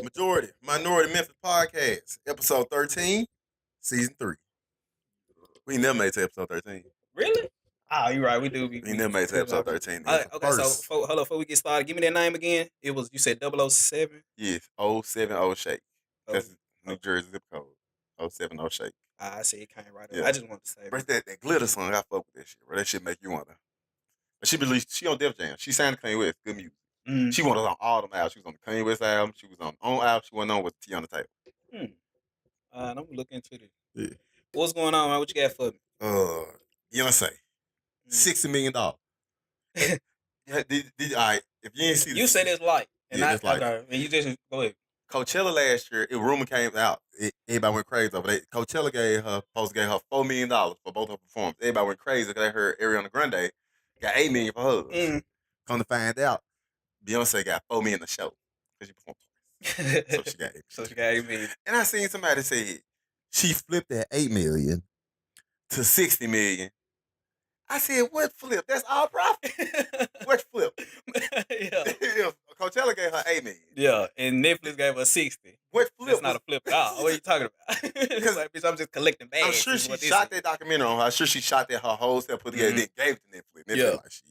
Minority Memphis podcast, episode 13, season 3. We ain't never made it to episode 13. Really? Oh, you're right. We do. We ain't never made it to episode 13. All It's right, the okay, so first. hold on, before we get started, give me that name again. It was, you said 007? Yes, 070 Shake. Oh, That's New Jersey zip code. 070 Shake. I see it came right up. Yeah. I just wanted to say Bro, that glitter song, I fuck with that shit, bro. That shit make you wanna. But she on Def Jam. She signed to Kanye West. Good music. Mm. She was on all them albums. She was on the Kanye West album. She was on her own album. She went on with Tiana Taylor. I'm gonna look into this. Yeah. What's going on, man? What you got for me? Beyonce. $60 million. Yeah, all right, if you ain't see You said it's light. And yeah, it's light. Okay, and you just go ahead. Coachella last year, rumor came out. Everybody went crazy over it. Coachella gave her $4 million for both her performances. Everybody went crazy because they heard Ariana Grande got $8 million for hers. Come to find out, Beyonce got $4 million a show because she performed twice. So she got $8 million. So she got $8 million. And I seen somebody say she flipped that $8 million to $60 million. I said, what flip? That's all profit. What flip? Yeah. Coachella gave her $8 million. Yeah, and Netflix gave her 60. What flip? That's not a flip at all. What are you talking about? Because like, bitch, I'm just collecting bags. I'm sure she shot that documentary on her. I'm sure she shot that her whole self, put together, and then gave it to Netflix. Netflix like, shit,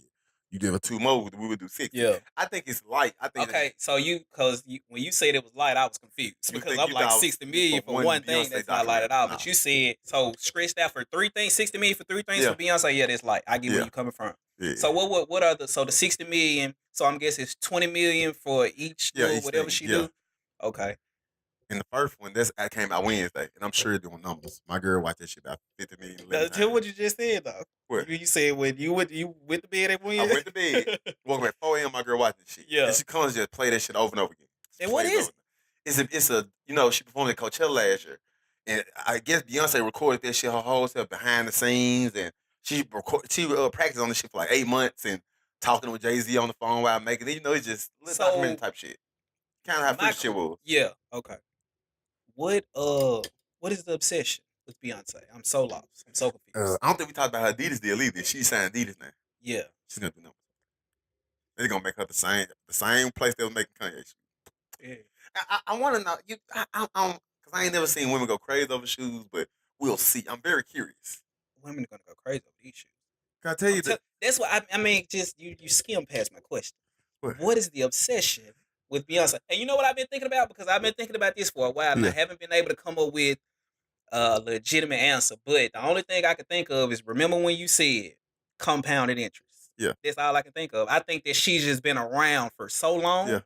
you give her 2 more, we would do 60. Yeah. I think it's light. I think okay, so when you said it was light, I was confused because I'm like 60 million for one thing that's not light at all. But you said so stretched out for 3 things, 60 million for 3 things for Beyonce. Yeah, that's light. I get where you're coming from. Yeah. So what are the the 60 million? So I'm guessing it's 20 million for each whatever she do. Okay. And the first one, that came out Wednesday, and I'm sure doing numbers. My girl watched that shit about 50 million. Tell what you just said though. What? You said when you went to bed at Wednesday. I went to bed. Woke up at 4 a.m. My girl watching shit. Yeah. And she comes just play that shit over and over again. And what is it? It's a she performed at Coachella last year, and I guess Beyonce recorded that shit her whole self behind the scenes, and she practiced on this shit for like 8 months and talking with Jay-Z on the phone while making it. It's just documentary type shit. Kind of how freaky shit was. Yeah. Okay. What is the obsession with Beyonce? I'm so lost. I'm so confused. I don't think we talked about her Adidas deal either. She signed Adidas now. Yeah. She's gonna do numbers. They're gonna make her the same place they were making Kanye. Yeah. I want to know because I ain't never seen women go crazy over shoes, but we'll see. I'm very curious. Women are gonna go crazy over these shoes. Can I tell you that? That's what I mean. Just you skim past my question. What is the obsession with Beyonce? And you know what I've been thinking about, because I've been thinking about this for a while, and I haven't been able to come up with a legitimate answer. But the only thing I can think of is, remember when you said compounded interest? Yeah, that's all I can think of. I think that she's just been around for so long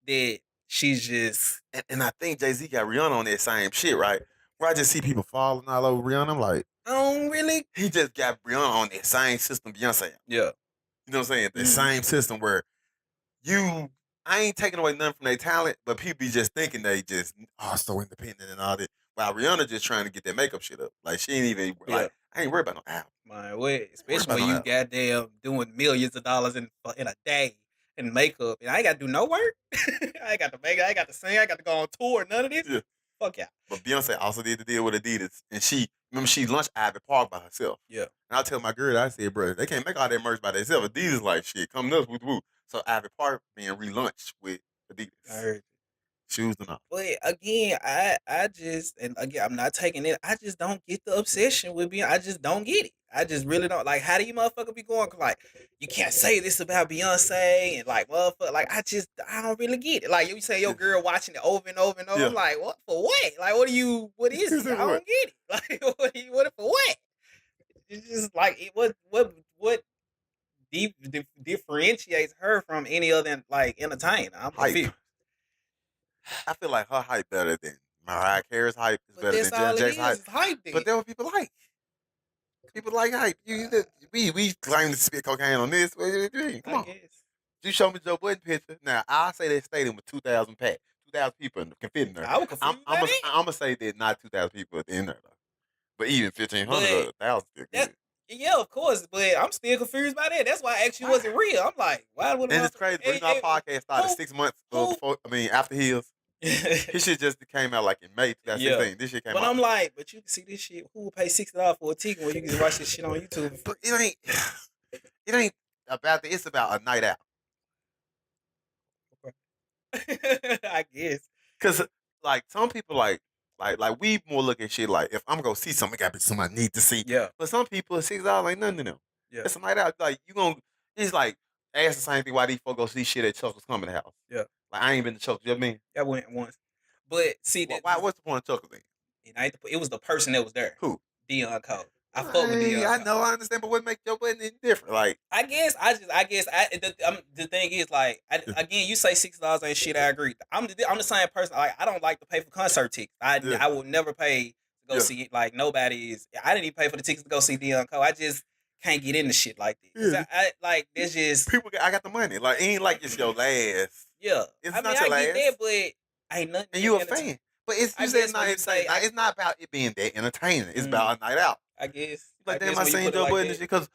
that she's just. And I think Jay-Z got Rihanna on that same shit, right? Where I just see people falling all over Rihanna. I'm like, I don't really. He just got Rihanna on that same system Beyonce. Yeah, you know what I'm saying? The same system where I ain't taking away nothing from their talent, but people be just thinking they just so independent and all that. While Rihanna just trying to get that makeup shit up. Like, she ain't even, like, I ain't worried about no album. Man, wait, especially when you goddamn doing millions of dollars in a day in makeup, and I ain't got to do no work. I ain't got to make it. I ain't got to sing. I ain't got to go on tour. None of this. Yeah. Fuck yeah. But Beyonce also did the deal with Adidas, and she launched Ivy Park by herself. Yeah. And I tell my girl, I said, bro, they can't make all that merch by themselves. Adidas like shit, coming up with woo. So Ivy Park being relaunched with Adidas. I heard. Shoes and all. But again, I just, and again, I'm not taking it. I just don't get the obsession with Beyonce. I just don't get it. I just really don't. Like, how do you motherfucker be going? Like, you can't say this about Beyonce, and like, motherfucker, like, I don't really get it. Like, you say your girl watching it over and over and over. Yeah. I'm like, what for what? Like, what is it? I don't get it. Like, what for what? It's just like, what differentiates her from any other, like, entertainer? I'm confused. I feel like her hype better than Mariah Carey's hype is better than Janet Jackson's hype. But that's what people like. People like hype. We claim to spit cocaine on this. Come on. You show me Joe Budden picture. Now, I'll say that stadium with 2,000 packed. 2,000 people can fit in there. I would confuse I'm going to say that not 2,000 people in there, though. But even 1,500 or 1,000 still good. Yeah, of course, but I'm still confused by that. That's why I actually wasn't real. I'm like, why would? And it's crazy. Our podcast started 6 months before. After his. His shit just came out like in May 2016. This shit came out. But I'm like, but you can see this shit. Who would pay $60 for a ticket when you can watch this shit on YouTube? But it ain't about that. It's about a night out. I guess. Cause like some people like we more look at shit like if I'm gonna see something, it gotta be something I need to see. Yeah. But some people $6 ain't nothing to them. Yeah. It's a night out. Like you gonna it's like ask the same thing why these folks go see shit at Chuckle's Comedy House. Yeah. Like I ain't been to Chuckle's, you know what I mean? I went once. But see why what's the point of Chuckle's then? It was the person that was there. Who? Dion Cole. I fuck with Dion. I know, I understand, but what make Joe Budden any different? Like, the thing is like, again, you say $6 ain't shit. I agree. I'm the same person. Like, I don't like to pay for concert tickets. I will never pay to go see it. Like nobody is. I didn't even pay for the tickets to go see Dion Cole. I just can't get into shit like this. I like there's just people. I got the money. Like, it ain't like it's your last. Yeah, it's I not mean, your I last. get that, but ain't nothing. And you a fan. But it's you said not insane. It's not about it being that entertaining. It's about a night out. I guess. Like, damn, I seen Joe Budden and shit. Because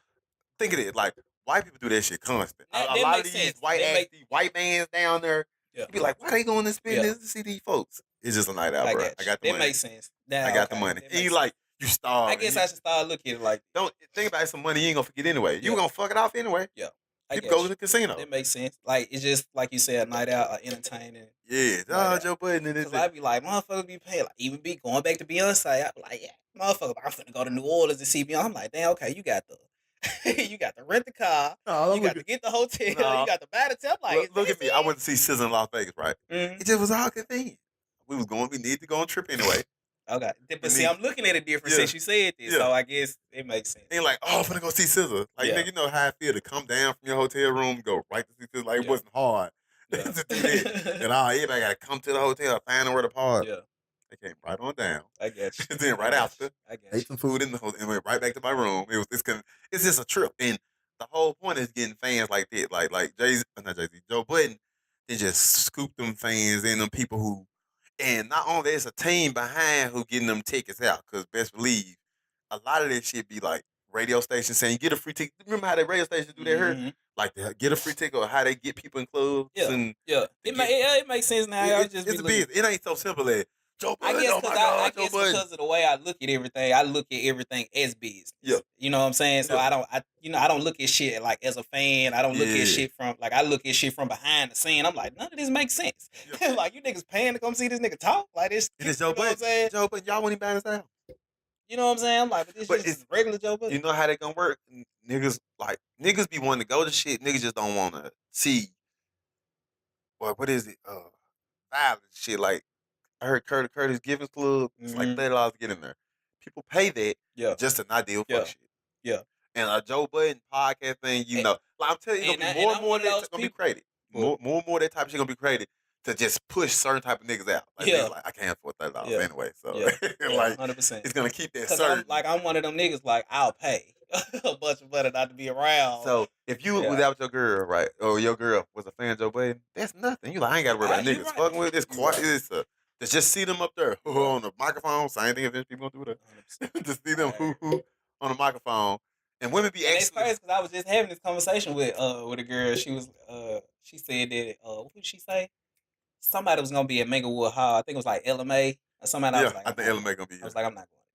think of it, like white people do that shit constant. A lot of these white bands down there, you be like, why they going to spend this to see these folks? It's just a night out, bro. I got the money. That makes sense. I got the money. And you like, you starve. I guess I should start looking at it like. Don't think about it, some money you ain't gonna forget anyway. You gonna fuck it off anyway. Yeah. You go to the casino. That makes sense. Like, it's just like you said, a night out, entertaining. Yeah, Joe Budden. Because I be like, motherfuckers be paying, like, even be going back to Beyonce. I be like, yeah, motherfucker, I'm finna go to New Orleans to see Beyonce. I'm like, damn, okay, you got to rent the car, you got to get the hotel, you got to buy the tent. Like, look at me, I went to see SZA in Las Vegas, right? Mm-hmm. It just was all convenient. We need to go on a trip anyway. Okay, but see, I'm looking at it different since you said this, so I guess it makes sense. Ain't like, oh, I'm finna go see SZA. Like, nigga, you know how I feel to come down from your hotel room, go right to see SZA. Like, it wasn't hard to do that. And everybody got to come to the hotel, find where to park. Yeah. They came right on down. I get you. And then right after, ate some food in the hotel and went right back to my room. It's just a trip. And the whole point is getting fans like that. Like Joe Budden, they just scoop them fans and them people who. And not only there's a team behind who getting them tickets out, because best believe a lot of that shit be like radio stations saying get a free ticket. Remember how the radio stations do that here? Like they get a free ticket or how they get people in clubs. It makes sense now. It's a business. It ain't so simple as Joe Budden. I guess because of the way I look at everything, I look at everything as business. Yeah. You know what I'm saying? So I don't look at shit like as a fan. I don't look at shit from like I look at shit from behind the scene. I'm like, none of this makes sense. Yeah. Like you niggas paying to come see this nigga talk. Like this. It is Joe Budden. Joe Budden, y'all wouldn't buy his down. You know what I'm saying? I'm like, but this is regular Joe Budden. You know how they gonna work? Niggas be wanting to go to shit. Niggas just don't want to see. What is it? Violence shit like. I heard Curtis Givens Club. It's like $30 to get in there. People pay that just to not deal with shit. Yeah. And a Joe Budden podcast thing, like I'm telling you, gonna be more and more that's gonna be created. More and more that type of shit gonna be created to just push certain type of niggas out. Like, niggas like I can't afford $30 anyway. So like 100%. It's gonna keep that certain. I'm one of them niggas like I'll pay a bunch of money not to be around. So if you was out with your girl, right, or your girl was a fan of Joe Budden, that's nothing. You like I ain't gotta worry about niggas fucking with this quiet. Just see them up there on the microphone. Same thing if people gonna do that. Just see them who on the microphone. And women be It's crazy because I was just having this conversation with a girl. She was she said that what did she say? Somebody was gonna be at Minglewood Hall. I think it was like LMA or somebody. I was like, I think LMA gonna be. I was like, I'm not going to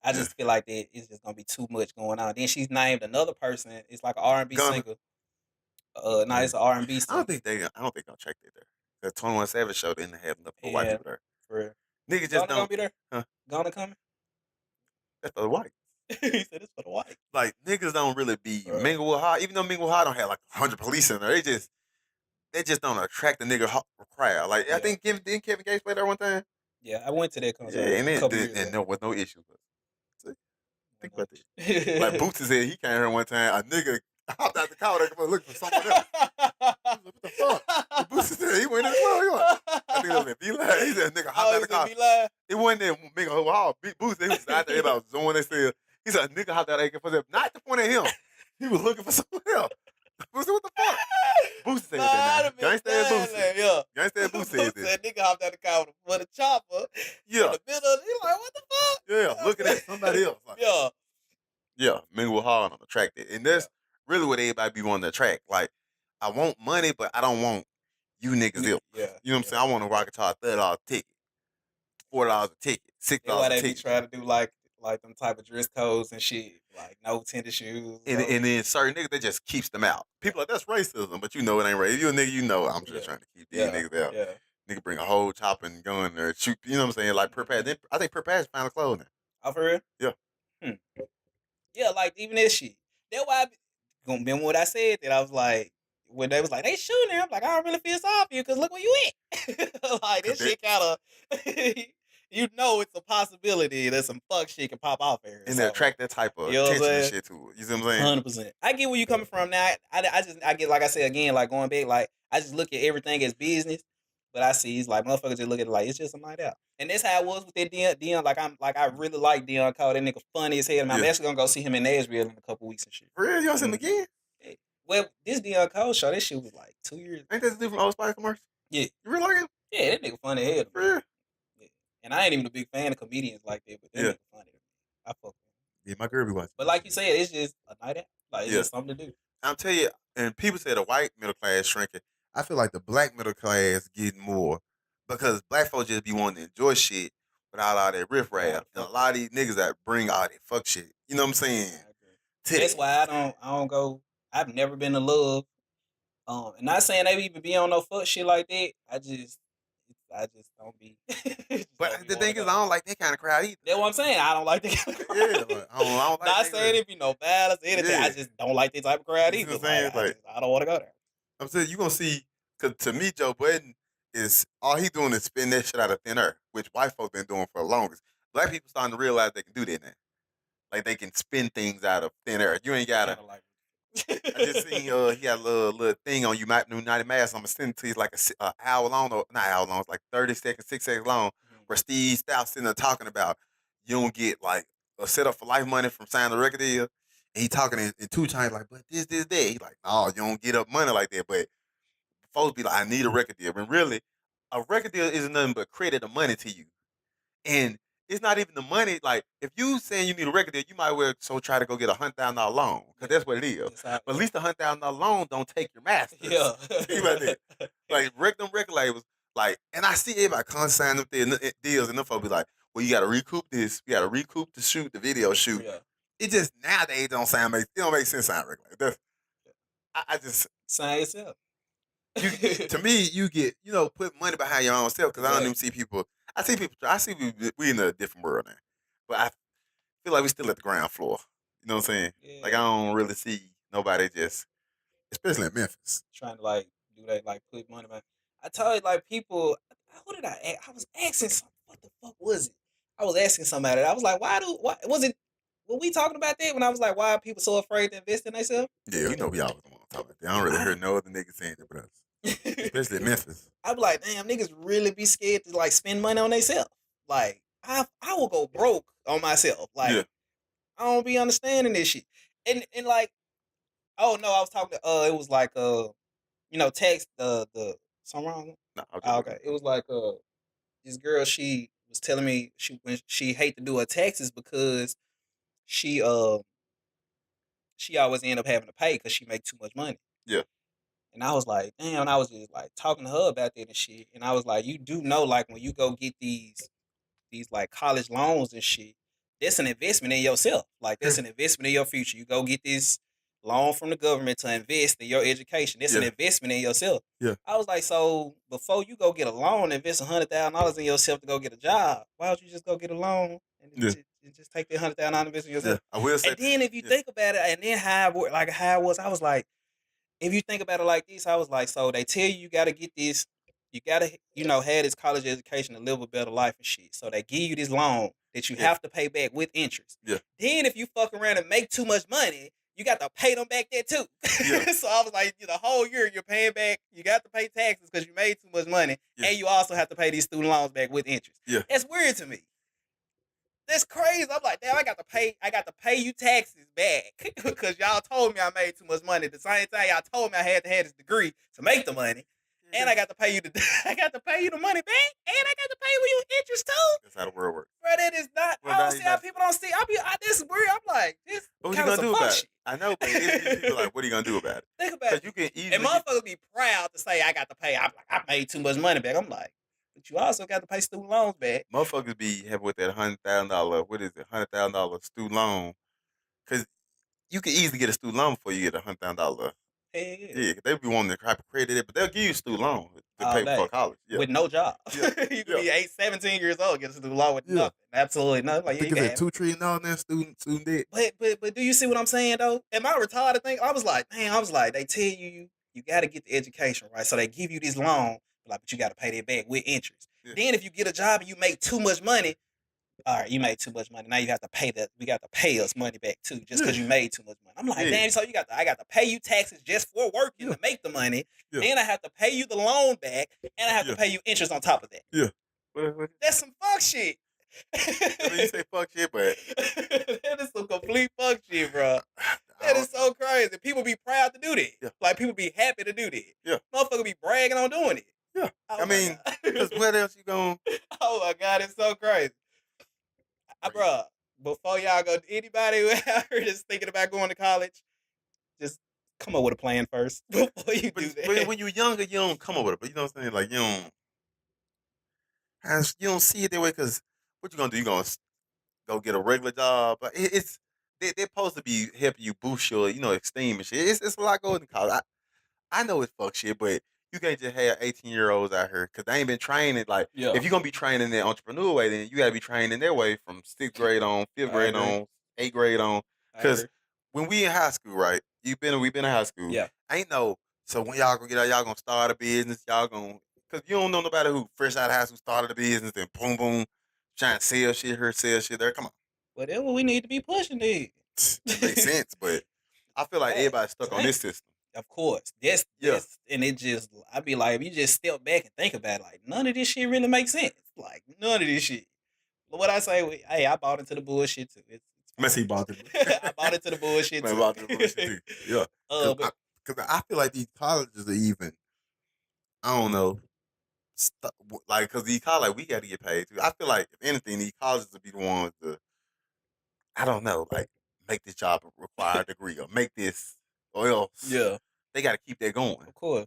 that. I just feel like that it's just gonna be too much going on. Then she's named another person. It's like an R&B singer. No, it's an R&B singer. I don't think they'll check that there. The 21 Savage show didn't have enough white people there. For real. Niggas just don't. Gonna be there? Huh? Gonna coming? That's for the whites. He said it's for the whites. Like niggas don't really be Minglewood High, even though Minglewood High don't have like 100 police in there. They just don't attract the nigga crowd. Like I think didn't Kevin Gates play there one time? Yeah, I went to that concert. Yeah, and there was no issue. See, think about that. Like Bootsy said, he came here one time. A nigga hopped out the car to look for someone else. What the fuck? Bootsy said he went in the club. I think that was in B-Line. He said, nigga, hopped out the car. It wasn't that nigga, wow, big Bootsy. He was out there, everybody was doing they said. He said, a nigga hopped out AK-47. Not to point at him. He was looking for someone else. Bootsy, what the fuck? Bootsy said that. Gangsta ass Bootsy. Yeah. Gangsta ass Bootsy said that. Nigga hopped out the car with a chopper. Yeah. In the middle. He like, what the fuck? Yeah, looking at somebody else. Like, yeah, Minglewood Hall on the track. And that's really what everybody be wanting to attract. Like, I want money, but I don't want you niggas ill. Yeah. You know what I'm saying? I want to rock a $30 ticket, $4 a ticket, $6 a ticket. Why they be trying to do like them type of dress codes and shit, like no tennis shoes. And then certain niggas, that just keeps them out. People like, that's racism, but you know it ain't racism. You a nigga, you know I'm just trying to keep these niggas out. Yeah. Nigga bring a whole chopper and gun there, shoot. You know what I'm saying? Like per pass. Then I think per pass final close now. Oh, for real? Yeah. Yeah, like even this shit. That's why gonna remember what I said that I was like when they was like they shooting there, I'm like I don't really feel sorry for you because look where you at. Like this shit kind of you know it's a possibility that some fuck shit can pop off here. And they attract that type of you know attention and shit to it. You see what I'm saying? 100%. I get where you coming from now. I get like I said again, like going back, like I just look at everything as business. But I see it's like motherfuckers just look at it like it's just a night out. And that's how it was with that Dion. Like I really like Dion Cole. That nigga funny as hell. And I'm actually gonna go see him in Nashville in a couple weeks and shit. For real? You gonna see him again? Yeah. Well, this Dion Cole show, that shit was like 2 years. Ain't that the dude from Old Spice commercial? Yeah. You really like him? Yeah, that nigga funny as hell. For real? Yeah. And I ain't even a big fan of comedians like that, but that nigga funny. I fuck with him. Yeah, my girl be watching. But like you said, it's just a night out. Like it's just something to do. I'm telling you, and people say the white middle class shrinking. I feel like the black middle class getting more because black folks just be wanting to enjoy shit without all that riffraff. And a lot of these niggas that bring all that fuck shit. You know what I'm saying? That's why I don't go. I've never been in love. And not saying they even be on no fuck shit like that. I just don't be. But don't the thing is, I don't like that kind of crowd either. That's what I'm saying. I don't like that kind of crowd. Yeah, like, I don't like not saying it be no bad or anything. I just don't like that type of crowd either. You know what I'm saying? I don't want to go there. I'm saying you gonna see, cause to me, Joe Budden is all he doing is spin that shit out of thin air, which white folks been doing for the longest. Black people starting to realize they can do that now. Like they can spin things out of thin air. You ain't gotta. I just seen he had a little thing on United Mass. I'm gonna send it to you. It's like a hour long, or not hour long. It's like 30 seconds, 6 seconds long. Where Steve Stout sitting there talking about you don't get like a set up for life money from signing the record deal. And he talking in 2 times like, but this, that. He like, no, you don't get up money like that. But folks be like, I need a record deal. But really, a record deal isn't nothing but credit of money to you. And it's not even the money. Like, if you saying you need a record deal, you might well try to go get $100,000 loan because that's what it is. But at least the $100,000 loan don't take your masters. Yeah, see about that. Like them record labels. Like, and I see everybody consign up there deals, and them folks be like, well, you got to recoup this. You got to recoup the video shoot. Yeah. It just nowadays don't make sense sound record label. I just sign yourself. To me, you get put money behind your own self because I don't even see people. I see we in a different world now, but I feel like we still at the ground floor. You know what I'm saying? Yeah. Like I don't really see nobody just, especially in Memphis, trying to like do that, like put money behind. I told you, like people. Who did I ask? I was asking something. What the fuck was it? I was asking somebody. I was like, why was it? Were we talking about that when I was like, why are people so afraid to invest in themselves? Yeah, we always want to talk about that. I don't really hear no other niggas saying that but us. Especially in Memphis. I'm like, damn, niggas really be scared to like spend money on themselves. Like, I will go broke on myself. Like, I don't be understanding this shit. And like, oh no, I was talking to it was like text the something wrong. No, okay. It was like this girl, she was telling me she hate to do her taxes because she always end up having to pay because she make too much money. Yeah. And I was like, damn, and I was just like talking to her about that and shit. And I was like, you do know, like when you go get these like college loans and shit, that's an investment in yourself. Like that's an investment in your future. You go get this loan from the government to invest in your education. That's an investment in yourself. Yeah. I was like, so before you go get a loan, invest $100,000 in yourself to go get a job. Why don't you just go get a loan and just take that $100,000 and invest in yourself? Yeah, I will say. And then if you think about it, and then how it was, I was like, if you think about it like this, I was like, so they tell you got to get this, you got to, have this college education to live a better life and shit. So they give you this loan that you have to pay back with interest. Yeah. Then if you fuck around and make too much money, you got to pay them back that too. Yeah. So I was like, the whole year you're paying back, you got to pay taxes because you made too much money, and you also have to pay these student loans back with interest. Yeah. That's weird to me. That's crazy. I'm like, damn, I got to pay you taxes back because y'all told me I made too much money. At the same time, y'all told me I had to have this degree to make the money. And I got to pay you the money back, and I got to pay you interest too. That's how the world works. Bro, that is not. I don't see how people don't see. This is weird. I'm like, this. What are you gonna do about it? I know, but people like, what are you gonna do about it? Think about it. You can easily. And motherfuckers be proud to say I got to pay. I'm like, I made too much money back. I'm like, but you also got to pay student loans back. Motherfuckers be having with that $100,000. What is it? $100,000 student loan, because you can easily get a student loan before you get $100,000. Yeah, they be wanting to credit it, but they'll give you a student loan. to pay for college. Yeah. With no job. Yeah. You could be 17 years old, get a student loan with nothing. Absolutely nothing. Like, I think it's $2 trillion now student debt. But do you see what I'm saying though? Am I retarded? I was like, they tell you got to get the education, right? So they give you this loan, but you got to pay that back with interest. Yeah. Then if you get a job and you make too much money, all right, you made too much money. Now you have to pay that. We got to pay us money back too, just because you made too much money. I'm like, damn. So I got to pay you taxes just for working to make the money. Yeah. Then I have to pay you the loan back, and I have to pay you interest on top of that. Yeah, that's some fuck shit. I mean, you say fuck shit, but that is some complete fuck shit, bro. That is so crazy. People be proud to do that. Yeah. Like, people be happy to do that. Yeah. Motherfucker be bragging on doing it. Yeah. I mean, because what else you going? Oh my God, it's so crazy. Bro, before y'all go, anybody out here that's thinking about going to college, just come up with a plan first before you do that. But when you're younger, you don't come up with it. But you know what I'm saying? Like, you don't see it that way, because what you going to do? You going to go get a regular job? But they're supposed to be helping you boost your, esteem and shit. It's a lot going to college. I know it's fuck shit, but you can't just have 18-year-olds out here, because they ain't been training. Like, if you're going to be training that entrepreneur way, then you got to be training their way from 6th grade on, 5th grade on, 8th grade on. Because when we in high school, right, we've been in high school. Yeah. Ain't no, so when y'all gonna get out, y'all gonna start a business, because you don't know nobody who fresh out of high school started a business, then boom, boom, trying to sell shit here, sell shit there. Come on. Well, that's what we need to be pushing it. Makes sense, but I feel like everybody's stuck on this system. Of course. Yes. And it just, I be like, if you just step back and think about it, like, none of this shit really makes sense. Like, none of this shit. But what I say, hey, I bought into the bullshit too. Messy bought it. I bought into the bullshit too. I bought into the bullshit too. Yeah. Because I feel like these colleges are even, I don't know, like, because these colleges, like, we got to get paid too. I feel like, if anything, these colleges will be the ones to, I don't know, like, make this job require a degree, or make this, or else they got to keep that going. Of course.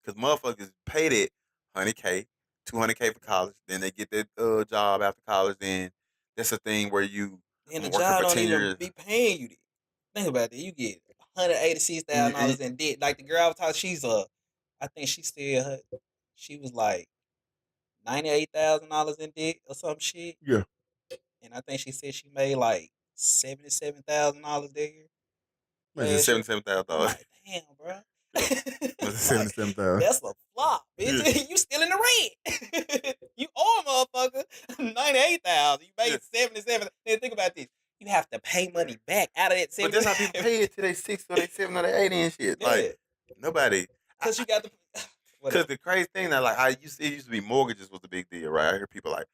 Because motherfuckers pay that $100K, $200K for college, then they get that job after college, then that's a thing where you and the job don't even be paying you that. Think about that. You get $186,000 in debt. Like, the girl I was talking, I think she said she was like $98,000 in debt or some shit. Yeah. And I think she said she made like $77,000 there. $77,000. Like, damn, bro. $77,000. That's a flop, bitch. Yeah. You still in the red. You owe a motherfucker $98,000. You made $77,000. Then think about this. You have to pay money back out of that $77,000. But that's how people pay it to they 6 or they 7 or they 8 and shit. Yeah. Like, nobody. Because you got the. Because the crazy thing that, like, it used to be mortgages was the big deal, right? I hear people like,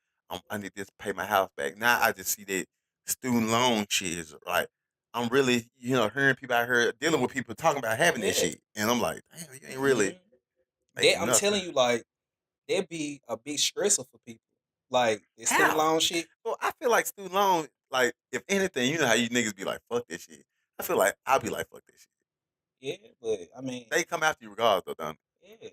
I need this to pay my house back. Now I just see that student loan shit is like, I'm really, hearing people out here dealing with people talking about having this shit. And I'm like, damn, you ain't really. I'm telling you, like, that'd be a big stressor for people. Like, the student loan shit. Well, I feel like student loan, like, if anything, you know how you niggas be like, fuck this shit. I feel like I'll be like, fuck this shit. Yeah, but, I mean. They come after you regardless, though, don't they? Yeah.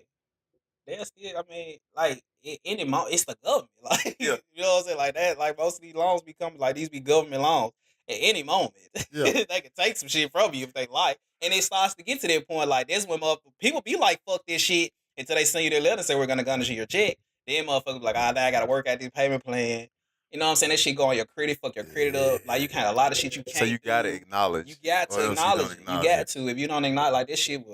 They're still, I mean, like, any moment, it's the government. Like, yeah. You know what I'm saying? Like, that, like, most of these loans become, like, these be government loans. At any moment, they can take some shit from you if they like. And it starts to get to that point, like, this when people be like, fuck this shit, until they send you their letter and say, we're going to garnish your check. Then motherfuckers be like, now I got to work out this payment plan. You know what I'm saying? That shit go on your credit, fuck your credit up. Like, you can't, a lot of shit you can't. So you got to acknowledge. You got to acknowledge it. You got to. If you don't acknowledge, like, this shit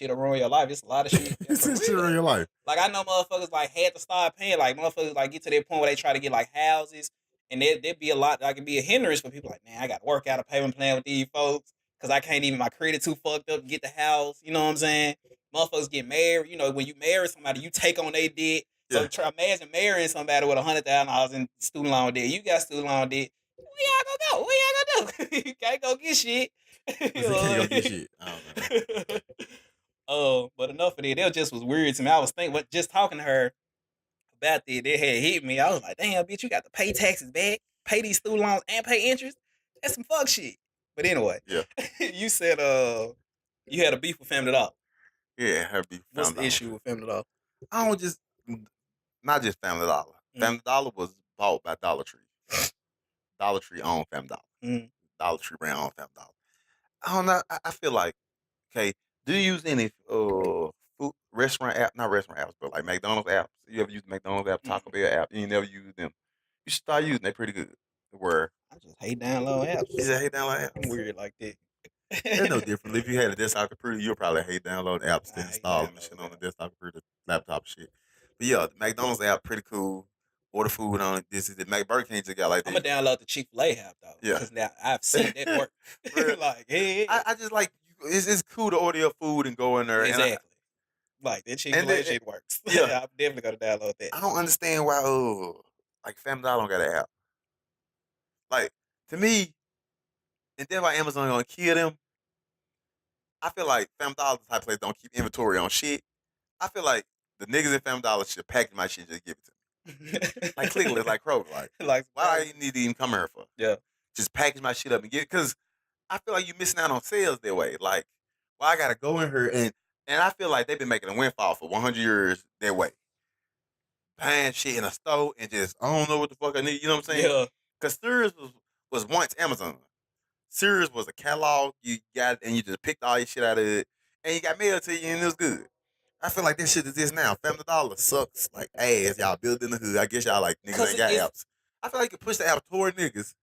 will ruin your life. It's a lot of shit. This shit ruin your life. Like, I know motherfuckers, like, had to start paying. Like, motherfuckers, like, get to that point where they try to get, like, houses. And there'd be a lot, that could be a hindrance for people like, man, I got to work out a payment plan with these folks because I can't even, my credit too fucked up to get the house. You know what I'm saying? Motherfuckers get married. You know, when you marry somebody, you take on their debt. So imagine marrying somebody with $100,000 in student loan debt. You got student loan debt. Where y'all gonna go? Where y'all gonna do? You can't go get shit. You can't go get shit. I don't know. But enough of that. That just was weird to me. I was thinking, just talking to her about that, they had hit me. I was like, damn, bitch, you got to pay taxes back, pay these student loans, and pay interest. That's some fuck shit. But anyway, you said you had a beef with Family Dollar. Yeah, her beef. What's the issue with Family Dollar? I don't not just Family Dollar. Family Dollar was bought by Dollar Tree. Dollar Tree owned Family Dollar. Dollar Tree ran on Family Dollar. I don't know. I feel like, okay, do you use any food? restaurant app, not restaurant apps, but like McDonald's apps. You ever use the McDonald's app, Taco Bell app? You never use them. You should start using. They pretty good. Where I just hate download apps. you just hate download apps. I'm weird like that. They're no different. If you had a desktop computer, you'll probably hate download apps to install them and shit on the desktop computer, laptop shit. But yeah, the McDonald's app pretty cool. Order food on it. This is the Burger King just got like I'm this. gonna download the Chick-fil-A app though. Yeah, because now I've seen that work. Like, hey, I just like it's cool to order your food and go in there. Exactly. Like that Chick-fil-A shit works. Yeah, I'm definitely gonna download that. I don't understand why like Family Dollar don't got an app. Like to me, and then why Amazon gonna kill them. I feel like Family Dollar type of place don't keep inventory on shit. I feel like the niggas in Family Dollar should package my shit, just give it to me. Like Cleveland, like Kroger, like why do you need to even come here for? Yeah, just package my shit up and get it, because I feel like you're missing out on sales that way. Like, why I gotta go in here and I feel like they've been making a windfall for 100 years that way. Buying shit in a store and just I don't know what the fuck I need. You know what I'm saying? Yeah. Because Sears was once Amazon. Sears was a catalog you got and you just picked all your shit out of it and you got mailed to you and it was good. I feel like this shit is this now. Family Dollar sucks like ass. Y'all build in the hood. I guess y'all like niggas ain't got apps. I feel like you can push the app toward niggas.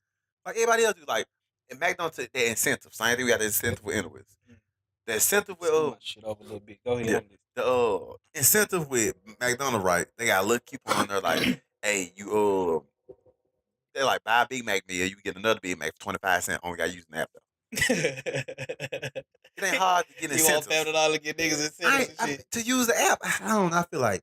Like everybody else do. Like and McDonald's took their incentive. Same thing we got the incentive with anyways. The incentive with shit over a little bit. Go ahead. Yeah, the incentive with McDonald's, right? They got a little coupon on there like, hey, you they're like buy a Big Mac meal, you get another Big Mac for 25 cents. Only got to use an app though. It ain't hard to get incentives. You want Family Dollar to get niggas incentives and shit. To use the app, I don't know. I feel like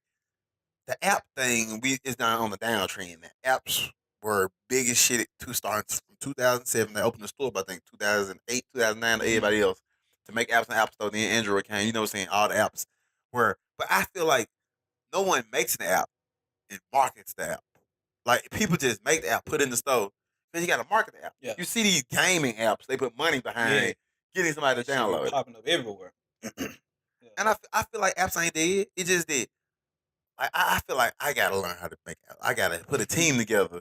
the app thing is down on the downtrend. The apps were big as shit to start from 2007. They opened the store, but I think 2008, 2009, everybody else to make apps in the App Store. Then Android came. You know what I'm saying? All the apps were. But I feel like no one makes an app and markets the app. Like people just make the app, put it in the store. Then you got to market the app. Yeah. You see these gaming apps, they put money behind getting somebody to download it. Popping up everywhere. And I feel like apps ain't dead. It just did. I feel like I gotta learn how to make apps. I gotta put a team together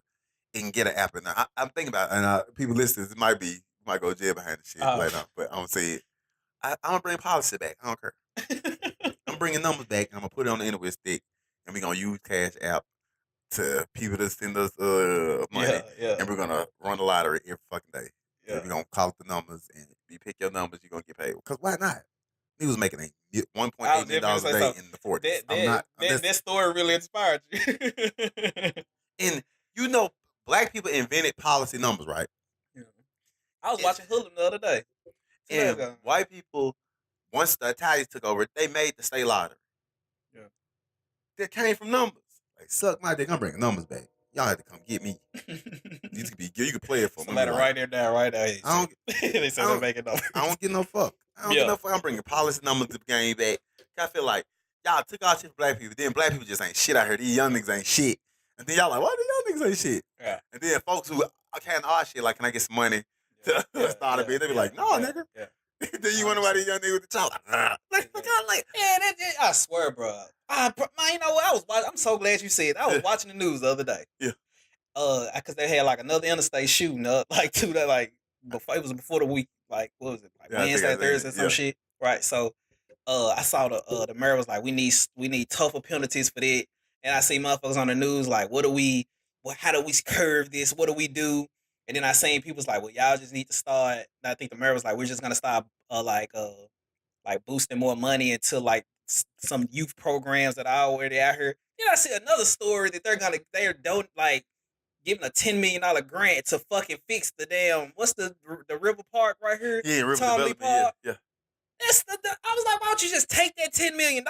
and get an app in there. I'm thinking about it, and people listening, it might go jail behind the shit later on, but I'm gonna say it. I'm gonna bring policy back. I don't care. I'm bringing numbers back, and I'm gonna put it on the internet stick, and we're gonna use Cash App to people to send us money, and we're gonna run the lottery every fucking day. Yeah. We're gonna call the numbers, and if you pick your numbers, you're gonna get paid. Because why not? He was making $1.8 million a day in the 40s. That story really inspired you. And you know, black people invented policy numbers, right? Yeah. I was watching Hoodlum the other day. And white people, once the Italians took over, they made the state lottery. Yeah. That came from numbers. Like, suck my dick, I'm bringing numbers back. Y'all have to come get me. You can play it for me. Somebody write it down right now. They said they're making numbers. I don't get no fuck. I'm bringing policy numbers to the game back. I feel like y'all took all shit from black people. Then black people just ain't shit out here. These young niggas ain't shit. And then y'all like, why the young niggas ain't shit? Yeah. And then folks who kind of are shit, like, can I get some money to start a bit? They be like, no, nigga. Yeah. Then you wonder why these young niggas with the child I swear, bro. Man, you know what? I'm so glad you said. I was watching the news the other day. Yeah. Because they had like another interstate shooting up, like before it was before the week, like what was it, like Wednesday, Thursday, some shit, right? So, I saw the mayor was like, we need tougher penalties for that, and I see motherfuckers on the news like, how do we curve this? What do we do? And then I seen people's like, well, y'all just need to start. And I think the mayor was like, we're just gonna start like boosting more money into like some youth programs that are already out here. Then I see another story that they're giving a $10 million grant to fucking fix the damn what's the River Park right here? Yeah, River Development. Park. Yeah. That's I was like, why don't you just take that $10 million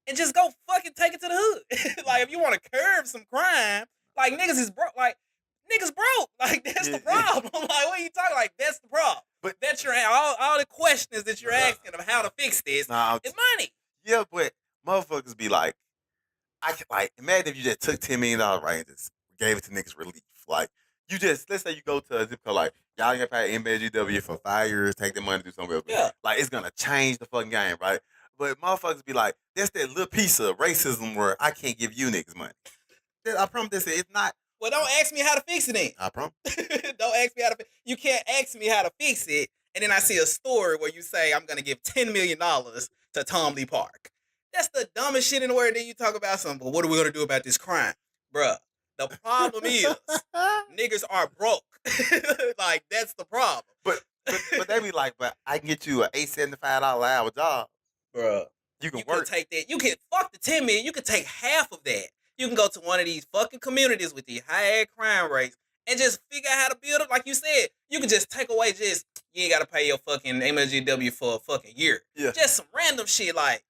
and just go fucking take it to the hood? Like if you want to curb some crime, like niggas is broke. Like niggas broke. Like that's the problem. Like what are you talking? Like that's the problem. But that's all the questions that you're asking of how to fix this is money. Yeah, but motherfuckers be like, imagine if you just took $10 million right and just gave it to niggas relief. Like you just let's say you go to a zip code like y'all ain't gonna pay MBGW for 5 years, take the money to do something else. Yeah. Like it's gonna change the fucking game, right? But motherfuckers be like, there's that little piece of racism where I can't give you niggas money. I promise it's not. Well, don't ask me how to fix it then. I promise. Don't ask me how to fix it. You can't ask me how to fix it, and then I see a story where you say, I'm going to give $10 million to Tom Lee Park. That's the dumbest shit in the world. Then you talk about something, but what are we gonna do about this crime? Bruh, the problem is niggas are broke. Like, that's the problem. But they be like, but I can get you an $875 an hour job. Bruh. You can work. Take that. You can fuck the 10 million. You can take half of that. You can go to one of these fucking communities with the high crime rates and just figure out how to build up. Like you said, you can just take away you ain't gotta pay your fucking MSGW for a fucking year. Yeah. Just some random shit like.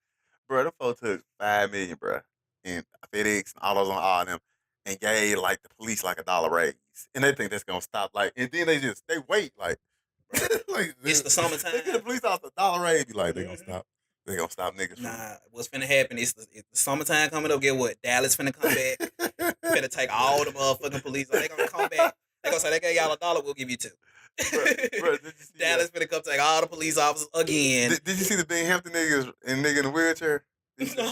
Bro, them folks took $5 million, bro, and FedEx and all those on all of them, and gave like the police like $1 raise, and they think that's gonna stop. Like, and then they wait like, like it's the summertime. They get the police officer $1 raise, be like, they gonna stop. They gonna stop niggas. Nah, what's finna happen is the summertime coming up. Get what? Dallas finna come back. Finna take all the motherfucking police. They gonna come back. They gonna say they gave y'all $1. We'll give you $2. Bro, Dallas finna come take all the police officers again. Did you see the Binghamton niggas and nigga in the wheelchair? No.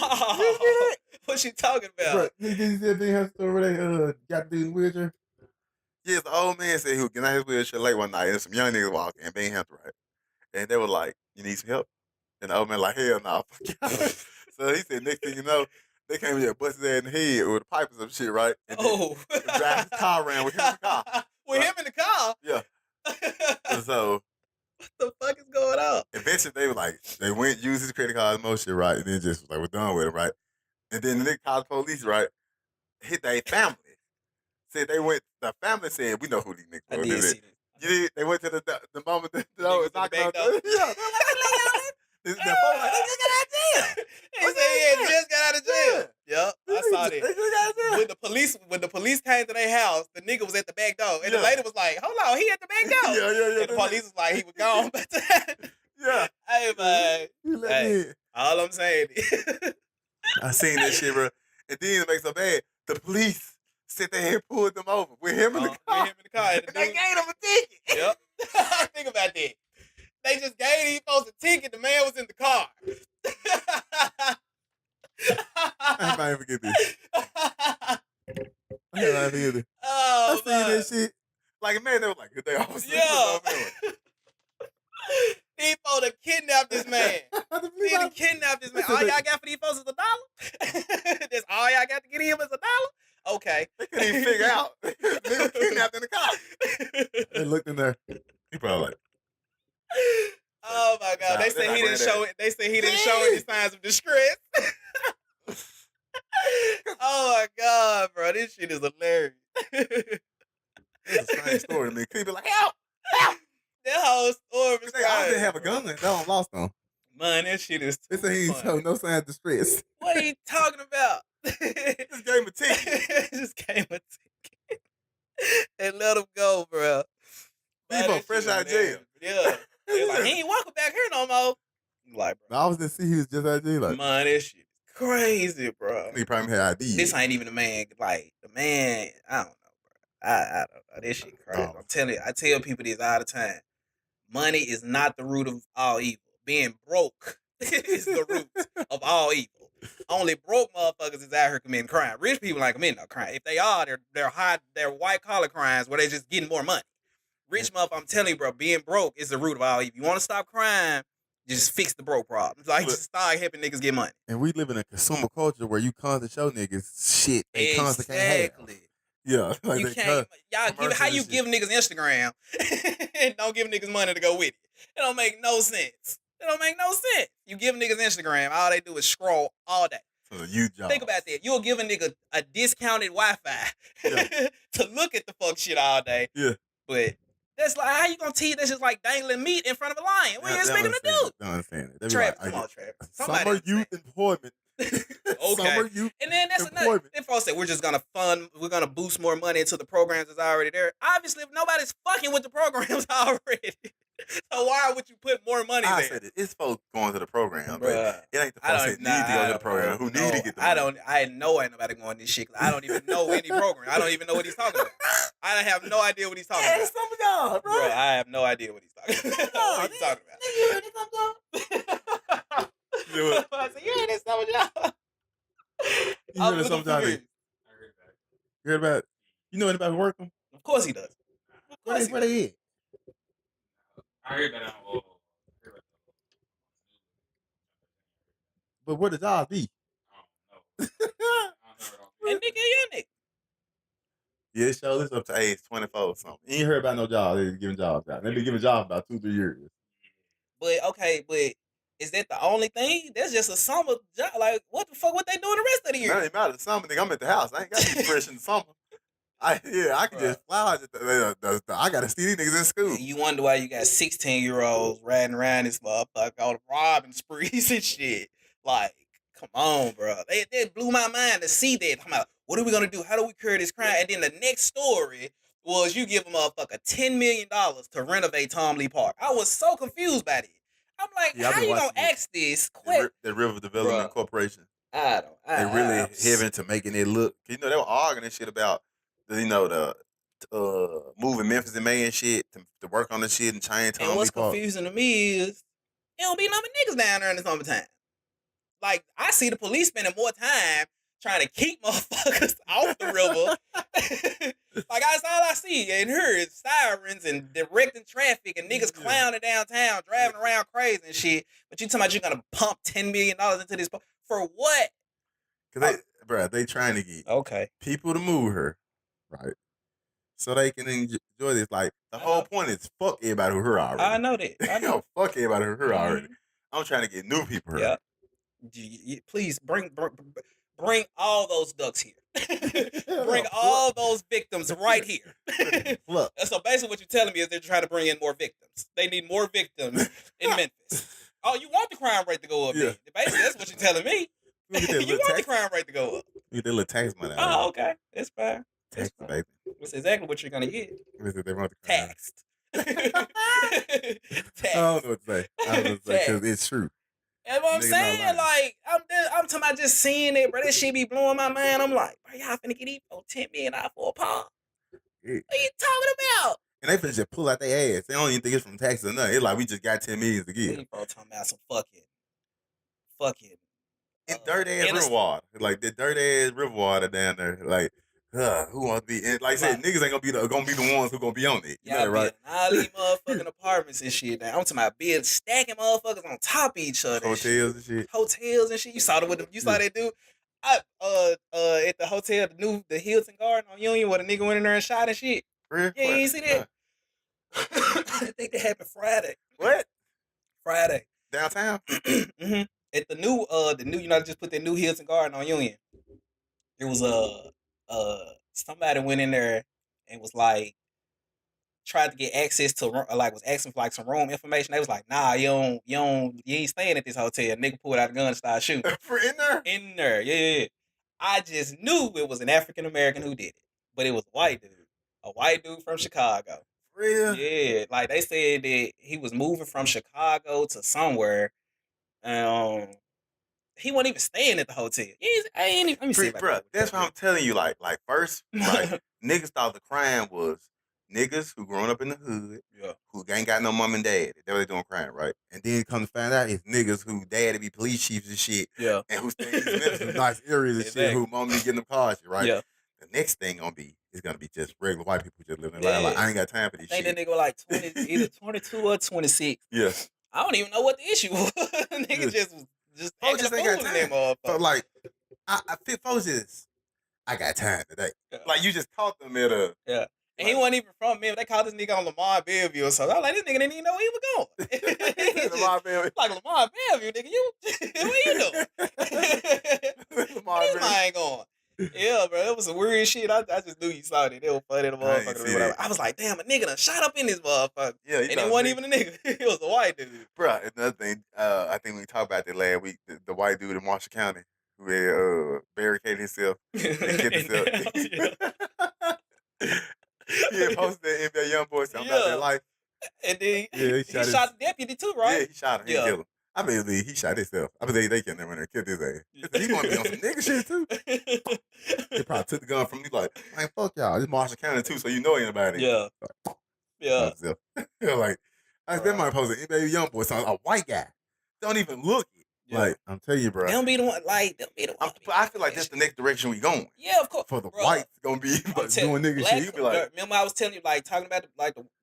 What she talking about? Bro, did you see the Binghamton story where they got the dude in the wheelchair? Yes, the old man said he was getting out his wheelchair late one night, and some young niggas walking in Binghamton, right? And they were like, "You need some help?" And the old man like, "Hell no." So he said, next thing you know, they came here, bust his ass in the head with a pipe or some shit, right? And drive his car around with him in the car. With him in the car? Yeah. And so, what the fuck is going on? Eventually, they were like, they went, used his credit card and more shit, right? And then just was like, we're done with it, right? And then the nigga called the police, right? Hit their family. Said they went, the family said, we know who these niggas were. I did see that. You did? They went to the moment that the door was knocking on the yeah. The folks like, they just got out of jail. He said he just got out of jail. Yep, I saw that. They just got out of jail. When the police came to their house, the nigga was at the back door. And the lady was like, hold on, he at the back door. Yeah. And the police was like, he was gone. Yeah. Hey, man. Hey, all I'm saying is. I seen that shit, bro. And then it makes so bad. The police sit there and pulled them over with him in the car. And they gave him a ticket. Yep. Think about that. They just gave these folks a ticket. The man was in the car. I might forget this. I might forget this. Oh, I seen that shit. Like, man, they were like, good day, officer. Yeah. These folks done kidnapped this man. They done kidnapped this man. All y'all got for these folks is $1? That's all y'all got to get him is $1? Okay. They couldn't even figure out. They were kidnapped in the car. They looked in there. He probably like. Oh my God! They said he didn't show it. They said he didn't show any signs of distress. Oh my God, bro! This shit is hilarious. It's a strange story to me. Could be like, help! That whole story was crazy. I didn't have a gun. They don't lost them. Man, that shit is. They said he showed no signs of distress. What are you talking about? Just gave him a ticket. Just gave him a ticket and let him go, bro. People fresh out of jail. Yeah. They're like, he ain't welcome back here no more. Like, bro. I was to see he was just out of jail. Like, man, this shit is crazy, bro. He probably had ID. This ain't even the man. Like, the man, I don't know, bro. I don't know. This shit crazy. I'm telling you, I tell people this all the time. Money is not the root of all evil. Being broke is the root of all evil. Only broke motherfuckers is out here committing crime. Rich people ain't committing no crime. If they are, they're white collar crimes where they just getting more money. Rich motherfucker, I'm telling you, bro, being broke is the root of all evil. You want to stop crime, just fix the broke problem. Like, just start helping niggas get money. And we live in a consumer culture where you constantly show niggas shit they constantly can't have. Yeah. Like you can't, how you give niggas Instagram and don't give niggas money to go with it? It don't make no sense. It don't make no sense. You give niggas Instagram, all they do is scroll all day. So you think about that. You'll give a nigga a discounted Wi-Fi to look at the fuck shit all day. Yeah. But that's like, how you gonna teach that's just like dangling meat in front of a lion? What you expect him to do? Don't understand it. Travis, come on, Travis. Summer youth employment. Okay. Summer youth and then that's another. If folks say we're just gonna we're gonna boost more money into the programs that's already there. Obviously, if nobody's fucking with the programs already, so why would you put more money there? I said it's folks going to the program, but it ain't the folks that need to go to the program who need to get the money. I know ain't nobody going this shit. I don't even know any program. I don't even know what he's talking about. I have no idea what he's talking about. Some of y'all, bro. I have no idea what he's talking about. What he's talking about. You heard this, I said, you heard this, some of y'all. You heard this, some of y'all. You heard about it? You know anybody who work them? Of course he does. Where they at? I heard that But where the jobs be? I don't know. And nigga, young nigga. Yeah, it shows up to age 24 or something. You ain't heard about no jobs. They giving jobs out. They been giving jobs about 2-3 years. But okay, but is that the only thing? That's just a summer job. Like, what the fuck? What they doing the rest of the year? It ain't matter. Summer, nigga, I'm at the house. I ain't got to be fresh in the summer. I can just fly. I got to see these niggas in school. And you wonder why you got 16-year-olds riding around this motherfucker on robbing sprees and shit. Like, come on, bro. They blew my mind to see that. I'm like, what are we gonna do? How do we cure this crime? And then the next story was you give a motherfucker $10 million to renovate Tom Lee Park. I was so confused by it. I'm like, how you gonna ask this? The River Development Corporation. They really heavy to making it look. You know, they were arguing and shit about the moving Memphis and May and shit to work on the shit and change Tom Lee Park. And what's confusing to me is it don't be nothing niggas down there in the summertime. Like, I see the police spending more time trying to keep motherfuckers off the river. Like, that's all I see and hear is sirens and directing traffic and niggas clowning downtown, driving around crazy and shit. But you talking about you're gonna pump $10 million into this for what? Because they trying to get people to move her, right? So they can enjoy this. Like, the whole point is fuck everybody who heard already. I know that. I know. Fuck everybody who heard already. I'm trying to get new people here. Yeah. Please bring all those ducks here. Bring all those victims right here. So basically what you're telling me is they're trying to bring in more victims. They need more victims in Memphis. Oh, you want the crime rate to go up? Yeah. Basically, that's what you're telling me. You want the crime rate to go up. You get their little tax money. Oh, okay. That's fine. Tax, baby. That's exactly what you're going to get. They want the crime. Taxed. Taxed. I don't know what to say. Because it's true. That's what I'm saying. Like, I'm talking about just seeing it, bro. That shit be blowing my mind. I'm like, bro, y'all finna get these for $10 million for a paw. What are you talking about? And they finna just pull out their ass. They don't even think it's from taxes or nothing. It's like we just got $10 million to give. These folks talking about some fucking. It's dirty ass river water. Like the dirty ass river water down there. Like, who wants to be? And like I said, niggas ain't gonna be the ones who gonna be on it. You know, right? All these motherfucking apartments and shit. Now I'm talking about being stacking motherfuckers on top of each other. Hotels and shit. Hotels and shit. You saw that you saw that dude. At the hotel, the Hilton Garden on Union, where the nigga went in there and shot and shit. Really? Yeah, you ain't see that? I think that happened Friday. What? Friday. Downtown? Mm-hmm. At the new, you know, just put that new Hilton Garden on Union. It was somebody went in there and was like, tried to get access to, like, was asking for like some room information. They was like, nah, you ain't staying at this hotel. Nigga pulled out a gun and started shooting. For in there? In there, yeah. I just knew it was an African American who did it, but it was a white dude from Chicago. Real? Yeah, like they said that he was moving from Chicago to somewhere. He wasn't even staying at the hotel. Let me see. Bro, that's what I'm telling you. Like first, like niggas thought the crime was niggas who grown up in the hood, who ain't got no mom and dad. They were doing crime, right? And then come to find out it's niggas who daddy be police chiefs and shit, and who stay in these nice areas and shit, who mom be getting the cars, right? Yeah. The next thing is gonna be just regular white people just living their life. Like, I ain't got time for this shit. I think that nigga was like 20, either 22 or 26. Yeah. I don't even know what the issue was. Nigga just folks just ain't got time. So like, folks just, I got time today. Yeah. Like, you just caught them at a... Yeah. And he wasn't even from Memphis. They called this nigga on Lamar Bellevue or something. I was like, this nigga didn't even know he was going. Lamar Bellevue. Like, Lamar Bellevue, nigga, what you doing? Lamar Bellevue. I ain't going. Yeah, bro, it was some weird shit. I just knew you saw it. They were funny, the motherfucker. I was like, damn, a nigga done shot up in this motherfucker. Yeah, and it wasn't even a nigga. It was a white dude. Bro, another thing, I think we talked about that last week, the white dude in Marshall County who had barricaded himself and killed himself. He had posted that NBA YoungBoy something about their life. And then he shot the deputy too, right? Yeah, he shot him. He killed him. I believe he shot himself. I believe they killed him and killed his ass. He want to be on some nigga shit too. He probably took the gun from me like, man, fuck y'all. It's Marshall County too, so you know anybody. Yeah. Yeah. Like, that might post an NBA YoungBoy song. A white guy. Don't even look it. Yeah. Like, I'm telling you, bro. They'll be the one. Like, they'll be the one. I feel like that's the next direction we going. Yeah, of course. For the whites, gonna be doing nigga shit. You be like, remember I was telling you, like, talking about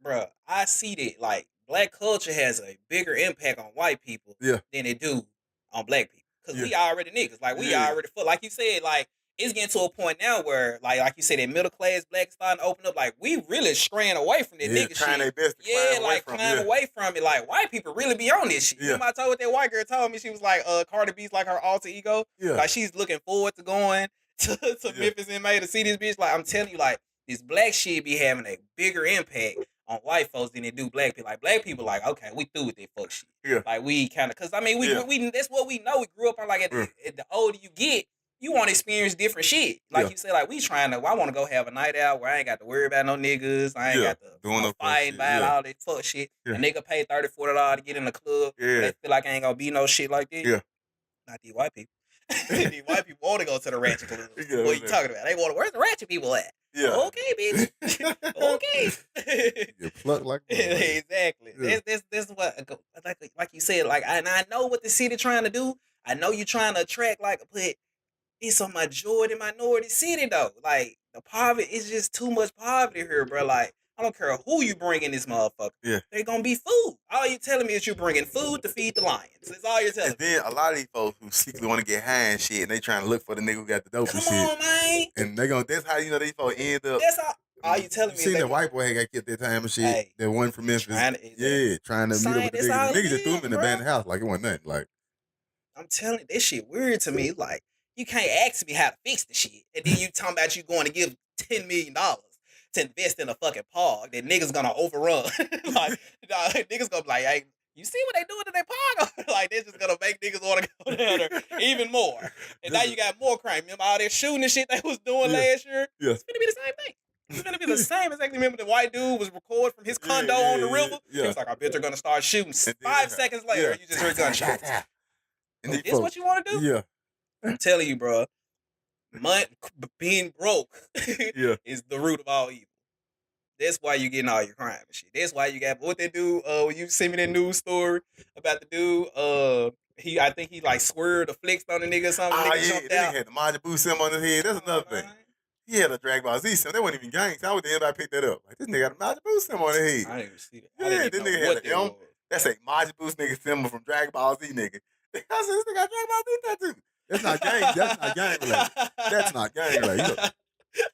bro. I see that, like, black culture has a bigger impact on white people than it do on black people. Cause we already niggas. Like we already fuck. Like you said, like it's getting to a point now where, like you said, that middle class black starting to open up. Like we really straying away from that nigga trying shit. Their best to climb away from away from it. Like white people really be on this shit. Yeah. Remember I told that white girl told me she was like, Cardi B's like her alter ego. Yeah. Like she's looking forward to going to Memphis and May to see this bitch. Like I'm telling you, like this black shit be having a bigger impact on white folks than they do black people. Like black people, like okay, we through with that fuck shit. Yeah. Like we kind of, cause I mean we that's what we know. We grew up on like at the older you get, you want to experience different shit. Like you said, like we trying to. I want to go have a night out where I ain't got to worry about no niggas. I ain't got to doing no fight about all that fuck shit. A nigga pay $30, $40 to get in the club. They feel like I ain't gonna be no shit like that. Yeah. Not these white people. These white people want to go to the ratchet club. What you talking about? They want to. Where's the ratchet people at? Yeah. Okay, bitch. Okay. You pluck like exactly. Yeah. That's what like you said. Like I know what the city trying to do. I know you trying to attract but it's a minority city though. Like the poverty is just too much poverty here, bro. Like I don't care who you bring in this motherfucker. Yeah. They're gonna be food. All you telling me is you bringing food to feed the lions. That's all you're telling me. And then a lot of these folks who secretly want to get high and shit, and they trying to look for the nigga who got the dope and shit. Come on, man. And they gonna. That's how you know these folks end up. That's all you telling me. You seen that white boy got killed that time and shit. Hey, that one from Memphis. Trying to meet up with the niggas. Niggas just threw him in the abandoned house like it wasn't nothing. Like I'm telling you, this shit weird to me. Like you can't ask me how to fix the shit, and then you talking about you going to give $10 million to invest in a fucking park that niggas gonna overrun. Like niggas gonna be like, hey, you see what they doing to their park? Like they're just gonna make niggas want to go down there even more. And now you got more crime. Remember all that shooting and shit they was doing last year? Yeah. It's gonna be the same thing. It's gonna be the same. Exactly. Remember the white dude was recorded from his condo on the river? Yeah. He was like, I bet they're gonna start shooting. 5 seconds later, you just heard gunshots. And this what you want to do? Yeah. I'm telling you, bro. Being broke is the root of all evil. That's why you getting all your crime and shit. That's why you got what they do. When you send me that news story about the dude, I think he like swerved or flexed on the nigga or something. That nigga had the Majin Buu symbol on his head. That's another thing. He had a Dragon Ball Z symbol. That wasn't even gangs. How would anybody pick that up? Like this nigga got a Majin Buu symbol on his head. I didn't even see that. Yeah, this nigga had an M. That's a Majin Buu nigga symbol from Dragon Ball Z nigga. I said this nigga got Dragon Ball Z tattoo. That's not gang. That's not gang related. That's not gang related.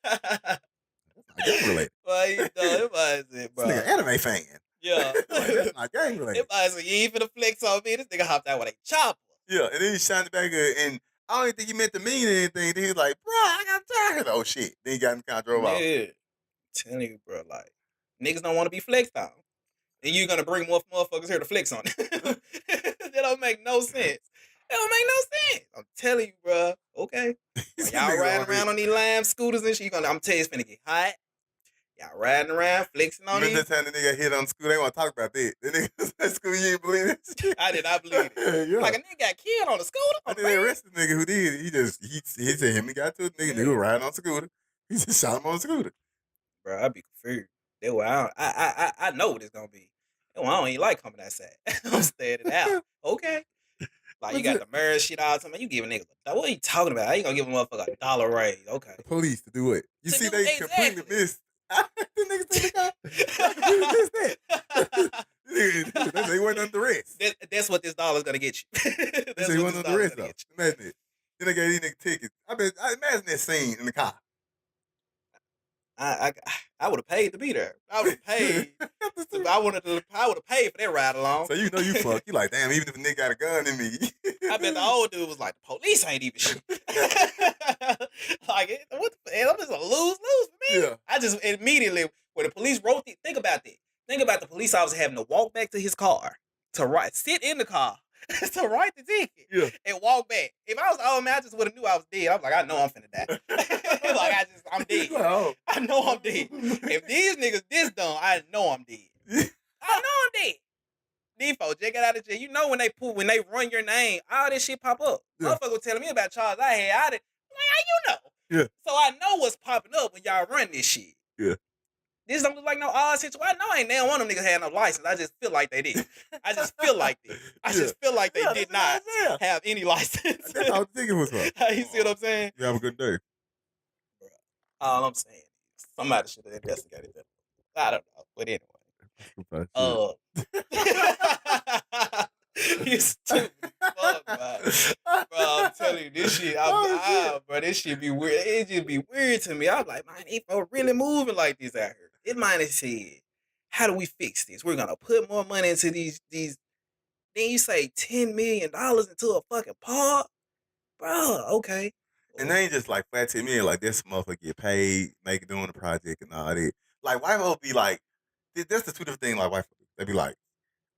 That's not gang related. Well, you know, it was it, bro. This nigga anime fan. Yeah. That's not gang related. It was you ain't finna flex on me. This nigga hopped out with a chopper. Yeah, and then he shined back and I don't even think he meant to mean anything. Then he was like, bro, I got tired. Oh shit. Then he got in the car and drove off. I'm telling you, bro, like niggas don't want to be flexed on. And you're gonna bring more motherfuckers here to flex on it. That don't make no sense. That don't make no sense. I'm telling you, bro. Okay. Y'all riding around on these lime scooters and shit. I'm telling you, it's finna get hot. Y'all riding around, flexing on these. Remember that time the nigga hit on the scooter? They want to talk about that. The nigga said, "Scooter, you ain't believe it." I did not believe it. Yeah. Like a nigga got killed on the scooter. I think they arrested the nigga who did. He said him. He got to a nigga was riding on the scooter. He just shot him on the scooter. Bro, I be confused. That way I know what it's gonna be. That way I don't even like coming outside. I'm staying it out. Okay. Like you got the marriage shit all the time. You giving niggas what are you talking about? How you gonna give a motherfucker $1 raise? Okay. The police to do what? You see, they completely missed. The niggas think they weren't under arrest. That's what this $1 gonna get you. They weren't under arrest though. Imagine it. Then they gave these niggas tickets. I imagine that scene in the car. I would have paid to be there. I would have paid. I would have paid for that ride along. So you know you fucked. You like, damn, even if a nigga got a gun in me. I bet the old dude was like, the police ain't even shit. Like, what the hell? I'm just a lose-lose for me. Yeah. I just immediately, when the police wrote it, think about that. Think about the police officer having to walk back to his car, sit in the car, to write the ticket, and walk back. If I was the old man, I just would have knew I was dead. I was like, I know I'm finna die. I'm dead. Oh. I know I'm dead. If these niggas this dumb, I know I'm dead. I know I'm dead. These folks just got out of jail. You know when they run your name, all this shit pop up. Motherfucker was telling me about charges I had. How you know? Yeah. So I know what's popping up when y'all run this shit. Yeah. This don't look like no odd situation. I know ain't now one of them niggas had no license. I just feel like they did. I just feel like this. I just feel like they did not have any license. That's how the ticket was for. You see what I'm saying? You have a good day. All I'm saying is somebody should have investigated that. I don't know. But anyway. You stupid fuck, man. Bro, I'm telling you, this shit, bro, this shit be weird. It just be weird to me. I'm like, man, they really moving like this out here. This man has said, how do we fix this? We're gonna put more money into these. Then you say $10 million into a fucking park, bro. Okay. And they ain't just like flat to me, like this motherfucker get paid, make doing the project and all that. Like white folks be like, that's the two different things. Like white folks, they be like,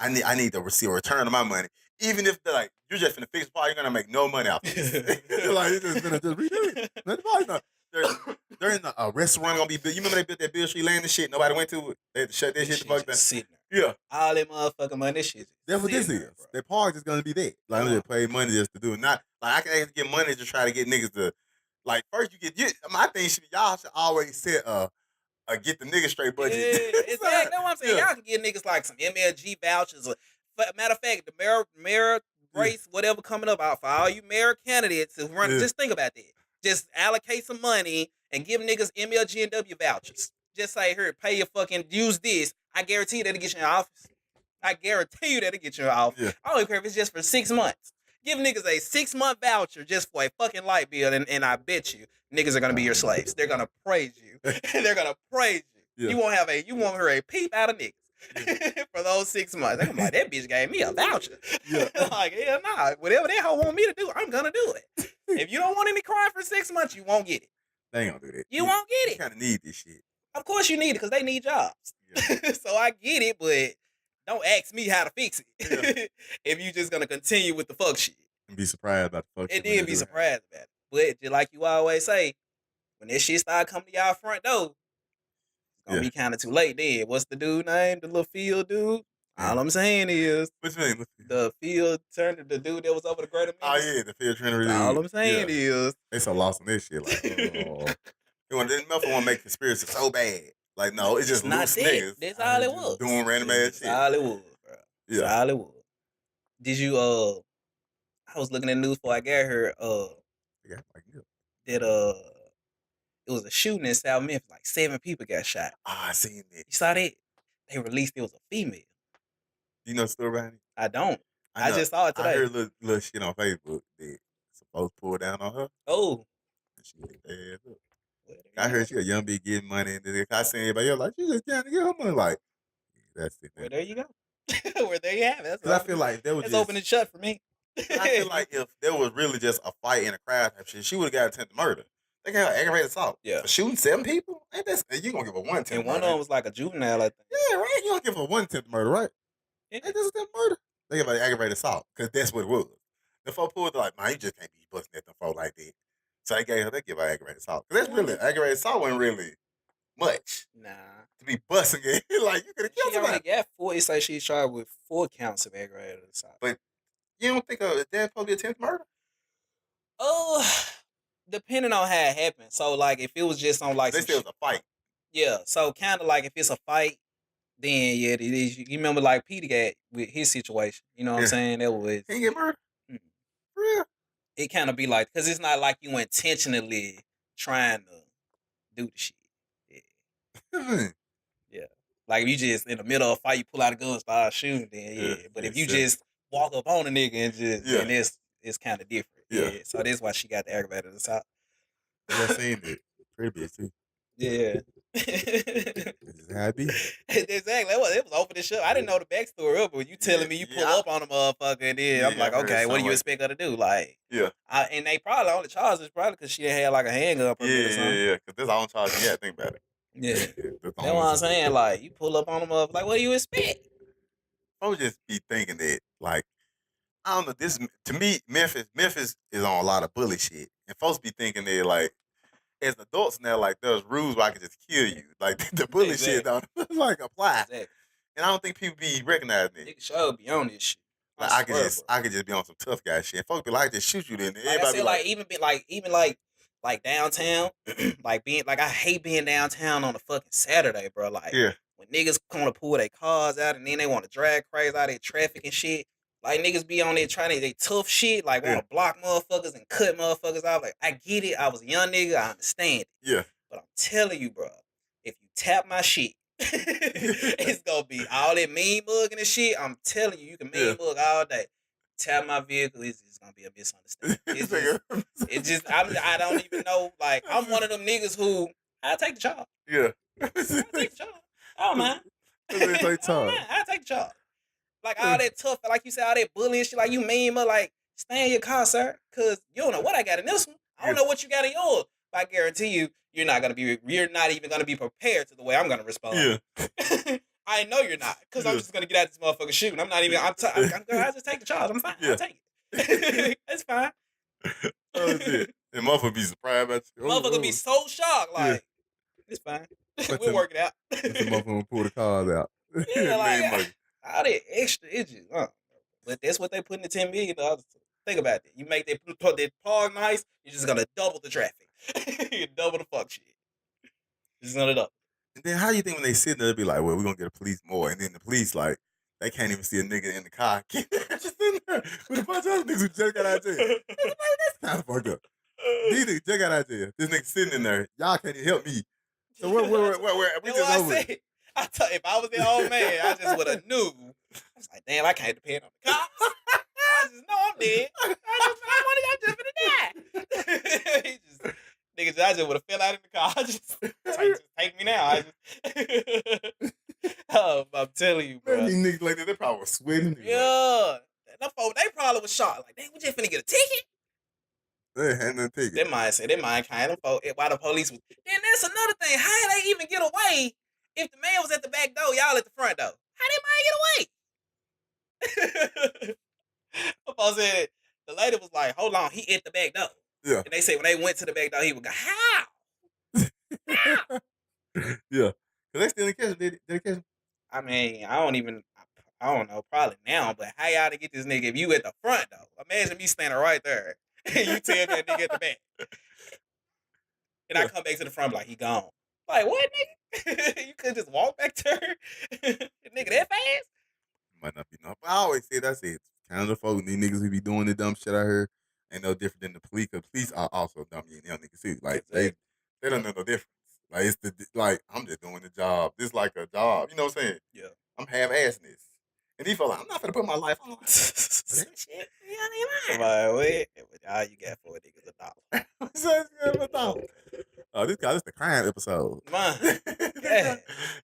I need to receive a return of my money, even if they're like, you're just finna fix the part, you're gonna make no money off this. Like you're just gonna just redo it. That's probably not. They're in a restaurant gonna be built. You remember they built that Bill Street Landing shit? Nobody went to it. They had to shut that shit the fuck down. Yeah. All that motherfucking money, this shit. That's what this is. Bro. That park is gonna be that. Like I'm just pay money just to do it. Not like I can actually get money to try to get niggas to like first you get my thing should be y'all should always set get the nigga straight budget. Yeah, exactly. That's what I'm saying. Yeah. Y'all can give niggas like some MLG vouchers. Or, matter of fact, the mayor race, whatever coming up out for all you mayor candidates to run. Just think about that. Just allocate some money and give niggas MLG and W vouchers. Just say, here, pay your fucking, use this. I guarantee you that'll get you in office. I guarantee you that'll get you in office. Yeah. I don't care if it's just for 6 months. Give niggas a 6-month voucher just for a fucking light bill, and I bet you niggas are gonna be your slaves. They're gonna praise you. They're gonna praise you. Yeah. You won't hear a peep out of niggas for those 6 months. I'm like, that bitch gave me a voucher. Yeah. Like, hell nah. Whatever that hoe want me to do, I'm gonna do it. If you don't want any crime for 6 months, you won't get it. They ain't gonna do that. You won't get it. You kind of need this shit. Of course you need it because they need jobs. Yeah. So I get it, but don't ask me how to fix it. Yeah. If you just gonna continue with the fuck shit. And be surprised about the fuck shit. And then be surprised about it. But just like you always say, when that shit start coming to y'all front door, it's gonna be kind of too late then. What's the dude name? The little field dude? All I'm saying is what's your name? The field turned the dude that was over the Greater Memphis. Oh yeah, the field trainer. All I'm saying is they so lost on this shit. Like, Memphis want to make conspiracy so bad. Like, no, it's just not loose niggas. That's all it was. Doing random ass shit. That's all it was, bro. Yeah. That's all it was. Did you I was looking at the news before I got here, that it was a shooting in South Memphis, like 7 people got shot. I seen it. You saw that? They released it was a female. You know the story behind it? I don't. I just saw it today. I heard little shit on Facebook that supposed to pull down on her. Oh. And she lit their ass up. I heard she a young bitch getting money, and I seen everybody else like, she just trying to get her money. Like, that's it. Well, there you go. Well, there you have it. I feel like that was just open and shut for me. I feel like if there was really just a fight in a crowd type shit, she would have got attempted murder. They got aggravated assault. Yeah. For shooting 7 people? Ain't that, you gonna give her 1 attempt and one of them was like a juvenile, I think. Yeah, right? You don't give her 1 attempt murder, right? Yeah. Ain't this attempt murder? They give her aggravated assault, because that's what it was. The folk pulled like, man, you just can't be busting at them folk like that. So they give her aggravated assault. Because that's really, aggravated assault wasn't really much. Nah. To be busting it. Like, you could have killed somebody. She already got 4, it's like she's charged with 4 counts of aggravated assault. But you don't think that supposed to be attempted murder? Oh, depending on how it happened. So, like, if it was just on, like... This was a fight. Yeah, so kind of like if it's a fight, then, yeah, it is. You remember, like, Peter got with his situation. You know what I'm saying? That was... He get murdered? For real? It kind of be like... Because it's not like you intentionally trying to do the shit. Yeah. Yeah. Like, if you just, in the middle of a fight, you pull out a gun, start shooting, then, yeah. But if you just walk up on a nigga and just... Yeah. Then it's kind of different. Yeah. So that's why she got the aggravated assault. I seen it. Pretty big, too. Yeah. This is how it be. Exactly. It was open the show. I didn't know the backstory of it. You telling me you pull up on a motherfucker and then I'm like, okay, what do you expect her to do? Like, and they probably only charged us probably because she had like a handgun permit or something. Yeah, because that's all I'm charging. Yeah, think about it. Yeah. That's what I'm saying. Like, you pull up on them, like, what do you expect? I would just be thinking that, like, I don't know, this, to me, Memphis is on a lot of bully shit. And folks be thinking that, like, as adults now, like, there's rules where I can just kill you. Like, the bully shit don't, like, apply. Exactly. And I don't think people be recognizing it. Niggas should be on this shit. Like, I could just be on some tough guy shit. And folks be like, just shoot you then. Everybody even downtown, like being like I hate being downtown on a fucking Saturday, bro. Like when niggas come to pull their cars out and then they want to drag crazy out of their traffic and shit. Like niggas be on there trying to they tough shit, like want to block motherfuckers and cut motherfuckers out. Like I get it, I was a young nigga, I understand it. Yeah. But I'm telling you, bro, if you tap my shit It's gonna be all that mean mugging and shit. I'm telling you, you can mean mug all day. Tap my vehicle, it's just gonna be a misunderstanding. I don't even know. Like, I'm one of them niggas who I take the charge. Yeah, I take the charge. I don't mind. I don't mind. I take the charge. Like all that tough, like you said, all that bullying shit. Like you mean, but like stay in your car, sir, because you don't know what I got in this one. I don't know what you got in yours. But I guarantee you're not even gonna be prepared to the way I'm gonna respond. Yeah. I know you're not, because I'm just gonna get out this motherfucker shooting. I'm not even. I just take the charge. I'm fine. I'll take it. It's fine. Oh shit! And motherfucker be surprised about you. Motherfucker be so shocked. Like it's fine. We'll work it out. The motherfucker pull the cars out. Yeah, like all that extra. It's just, but that's what they put in the $10 million. Think about it. You make that park nice, you're just gonna double the traffic. You double the fuck shit. Just gonna double. And then how you think when they sit there, they be like, well, we're gonna get the police more. And then the police, like, they can't even see a nigga in the car. Just sitting there with a bunch of other niggas who just got out of jail. Like, that's kind of fucked up. These niggas just got out of jail. This nigga sitting in there. Y'all can't even help me. So where we just over it. If I was the old man, I just would have knew. I was like, damn, I can't depend on the cops. I just know I'm dead. I just niggas, I just would have fell out in the car. Just take me now. I'm telling you, bro. These niggas like that, they probably was sweating. Yeah. They probably was shocked. Like, damn, we just finna get a ticket. They had no ticket. They might kind of why the police was. Then that's another thing. How did they even get away if the man was at the back door, y'all at the front door? How did man get away? I said the lady was like, "Hold on, he at the back door." Yeah. And they said when they went to the back door, he would go, "How?" How? Yeah. Cause they still didn't catch him. Did they catch him? I mean, I don't know, probably now, but how y'all to get this nigga if you at the front though? Imagine me standing right there. And you tell me that nigga at the back. And I come back to the front like, he gone. Like, what, nigga? You could just walk back there? Nigga that fast? Might not be enough. I always say that's it. Canada folk, these niggas who be doing the dumb shit out here ain't no different than the police. Cause police are also dumb and young niggas too. Like they don't know no difference. Like it's I'm just doing the job. This like a job. You know what I'm saying? Yeah. I'm half-assing this. And he felt like, I'm not gonna put my life on. Shit, Like, wait, all you got for it is $1. Oh, this is the crime episode. Man, yeah.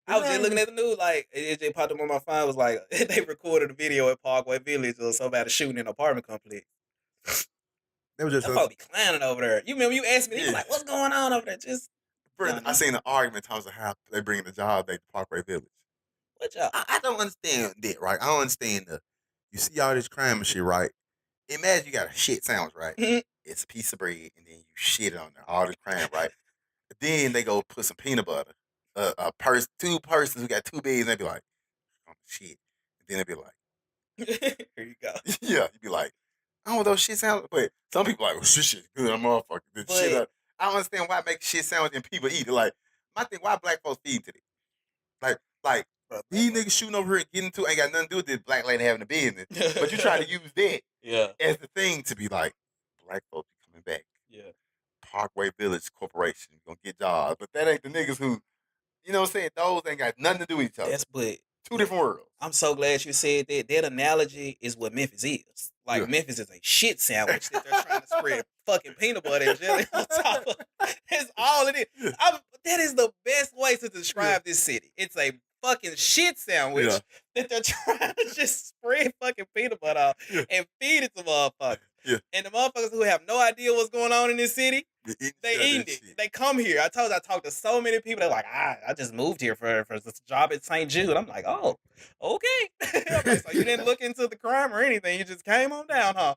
I was just looking at the news, like, it just popped up on my phone. Was like, they recorded a video at Parkway Village of somebody shooting in an apartment complex. They were just be clowning over there. You remember you asked me, you were like, what's going on over there? Just I seen an argument in terms of how they bring the job back to Parkway Village. What job? I don't understand that, right? I don't understand you see all this crime and shit, right? Imagine you got a shit sandwich, right? Mm-hmm. It's a piece of bread, and then you shit it on there, all this crime, right? Then they go put some peanut butter. Two persons who got two beds, and they be like, oh, shit. And then they be like, here you go. Yeah, you be like, I don't know those shit sandwiches, but some people like, well, shit good, I'm motherfucker. I don't understand why make shit sandwich and people eat it. Like, my thing, why black folks feed to it? Like, these niggas shooting over here and getting to ain't got nothing to do with this black lady having a business. But you try to use that as the thing to be like, black folks be coming back. Yeah. Parkway Village Corporation gonna get jobs. But that ain't the niggas who, you know what I'm saying? Those ain't got nothing to do with each other. Two different worlds. I'm so glad you said that. That analogy is what Memphis is. Like, Memphis is a shit sandwich that they're trying to spread fucking peanut butter and jelly on top of. That's all it is. That is the best way to describe this city. It's a fucking shit sandwich that they're trying to just spread fucking peanut butter on and feed it to motherfuckers. Yeah. And the motherfuckers who have no idea what's going on in this city, they eat it. Shit. They come here. I talked to so many people. They're like, I just moved here for this job at St. Jude. I'm like, oh, okay. Like, so you didn't look into the crime or anything. You just came on down, huh?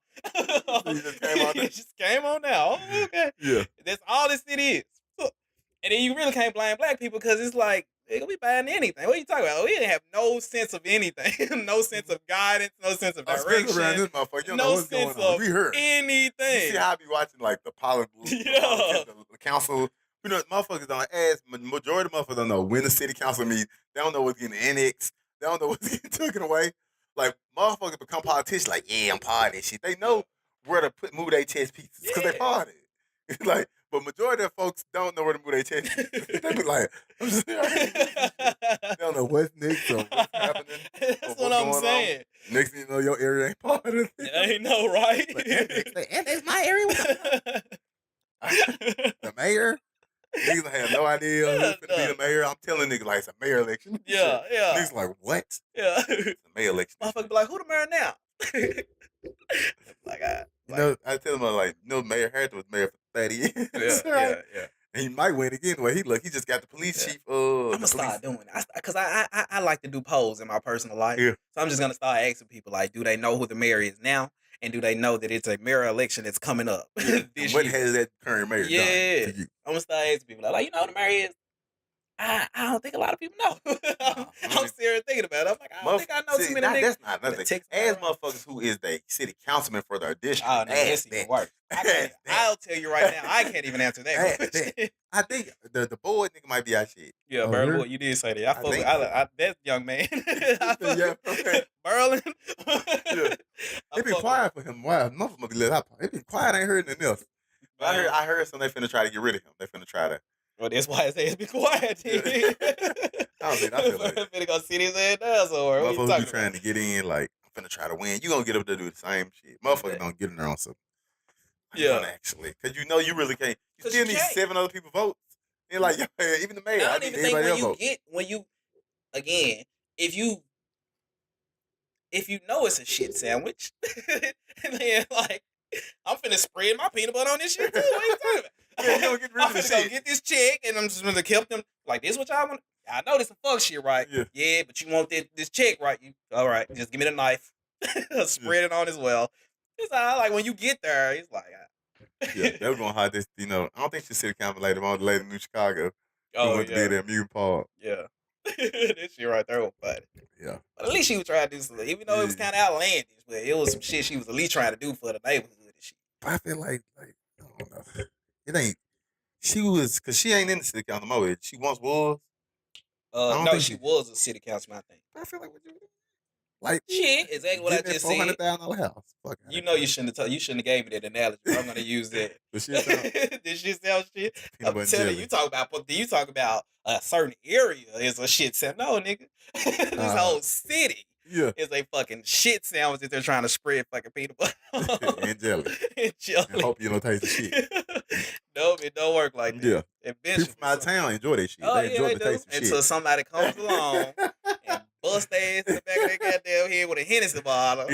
You just came on down. You just came on down. Oh, okay. Yeah. That's all this city is. And then you really can't blame black people because it's like, they gonna be buying anything. What are you talking about? We didn't have no sense of anything. No sense of guidance. No sense of direction. Around this motherfucker. You don't no know what's sense going on. of We heard anything. You see how I be watching like the the council. You know, motherfuckers don't ask. Majority of motherfuckers don't know when the city council meets. They don't know what's getting annexed. They don't know what's getting taken away. Like motherfuckers become politicians. Like, yeah, I'm part of this shit. They know where to move their chess pieces because they part of it. Like. But majority of folks don't know where to move their chest. They be like, I'm just know what's next or what's happening. That's what I'm saying. On. Next thing you know, your area ain't part of it. I know, right? And that's my area. The mayor? Niggas have no idea who's going to be the mayor. I'm telling niggas like it's a mayor election. Yeah. Niggas like, what? Yeah. It's a mayor election. Motherfucker be like, who the mayor now? I tell them like, Mayor Harris was mayor for 30 years. Yeah. And he might win again. Well, he just got the police chief. I'm gonna start doing it because I like to do polls in my personal life. Yeah. So I'm just gonna start asking people like, do they know who the mayor is now, and do they know that it's a mayor election that's coming up this what year? has that current mayor done to you? I'm gonna start asking people like, you know who the mayor is? I don't think a lot of people know. I'm serious thinking about it. I'm like, I don't think I know too many niggas. That's not nothing. Ask motherfuckers who is the city councilman for their district. Oh, no, that's even worse. I'll tell you right now, I can't even answer that question. I think the board nigga might be our shit. Yeah, Berlin, you did say that. That young man. Berlin. It been quiet for him. Wow, motherfuckers must be let out. It been quiet. I ain't heard nothing else. I heard some they finna try to get rid of him. They finna try to. Well, that's why I say it's be quiet. I feel like finna go sit his head down somewhere. Motherfuckers be trying to get in like, I'm finna try to win. You gonna get up there do the same shit. Motherfuckers don't get in there on something. Actually. Because you really can't. You still need 7 other people votes. And like, even the mayor. I don't even think when you again, if you know it's a shit sandwich, and then like, I'm finna spread my peanut butter on this shit too. What are you talking about? I'm finna go get this check, and I'm just gonna keep them like this. What y'all want? I know this some fuck shit, right? Yeah, but you want this check, right? All right, just give me the knife, spread it on as well. It's like when you get there, it's like, they were gonna hide this. I don't think she's city council later on, the lady in New Chicago. Went to be there, Mute Park. Yeah, this shit right there was funny. Yeah, but at least she was trying to do something, even though it was kind of outlandish, but it was some shit she was at least trying to do for the neighborhood and shit. But I feel like I don't know. It ain't. She was, because she ain't in the city council mode. She once was. No, she was a city councilman, I think. I feel like what you like shit, exactly what I just said. $400,000 house. Fuck you know, you shouldn't have gave me that analogy. But I'm gonna use that. This shit sell shit. I'm telling you, you talk about a certain area is a shit sandwich. No, nigga, this whole city is a fucking shit sandwich that they're trying to spread fucking peanut butter and jelly. And hope you don't taste the shit. No, it don't work like that. Yeah, people from out of town enjoy that shit. They enjoy the taste of shit. Until somebody comes along and bust their ass in the back of their goddamn head with a Hennessy bottle.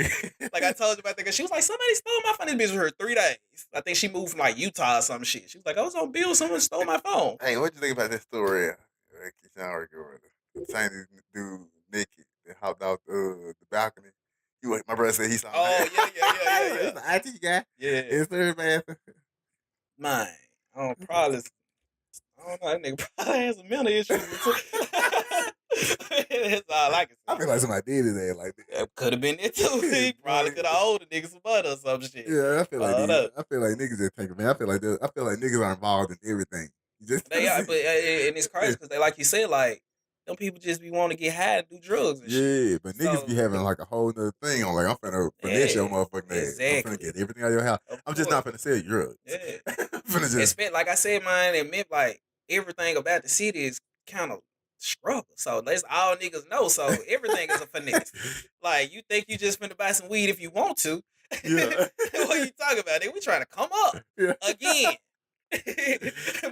Like I told you about that, she was like, somebody stole my phone. This bitch was her 3 days. I think she moved from like Utah or some shit. She was like, I was on bill. Someone stole my phone. Hey, what you think about this story? The same dude, Nicky, that hopped out the balcony. My brother said he saw. Oh yeah. He's an IT guy. Yeah, it's third man. Man, I don't know. That nigga probably has some mental issues. That's all I can say. I feel like somebody did his ass like that. That could have been it too. He probably could have owed the nigga some butter or some shit. Yeah, I feel like niggas just take it, man. I feel like niggas are involved in everything. They are, but and it's crazy because they, like you said, like them people just be wanting to get high and do drugs and shit. Yeah, but niggas be having like a whole nother thing on. Like, I'm finna finesse your motherfucking ass. Exactly. I'm finna get everything out of your house. I'm just not finna sell you drugs. Yeah. Finna just. Like I said, man, it meant like everything about the city is kind of struggle. So that's all niggas know. So everything is a finesse. Like, you think you just finna buy some weed if you want to. Yeah. What you talking about? We trying to come up again.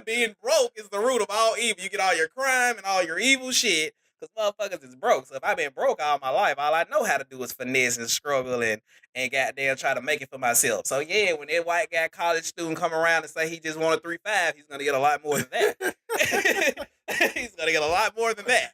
Being broke is the root of all evil. You get all your crime and all your evil shit because motherfuckers is broke. So if I've been broke all my life, all I know how to do is finesse and struggle and goddamn try to make it for myself. So yeah, when that white guy college student come around and say he just wanted 3.5, he's gonna get a lot more than that. He's gonna get a lot more than that.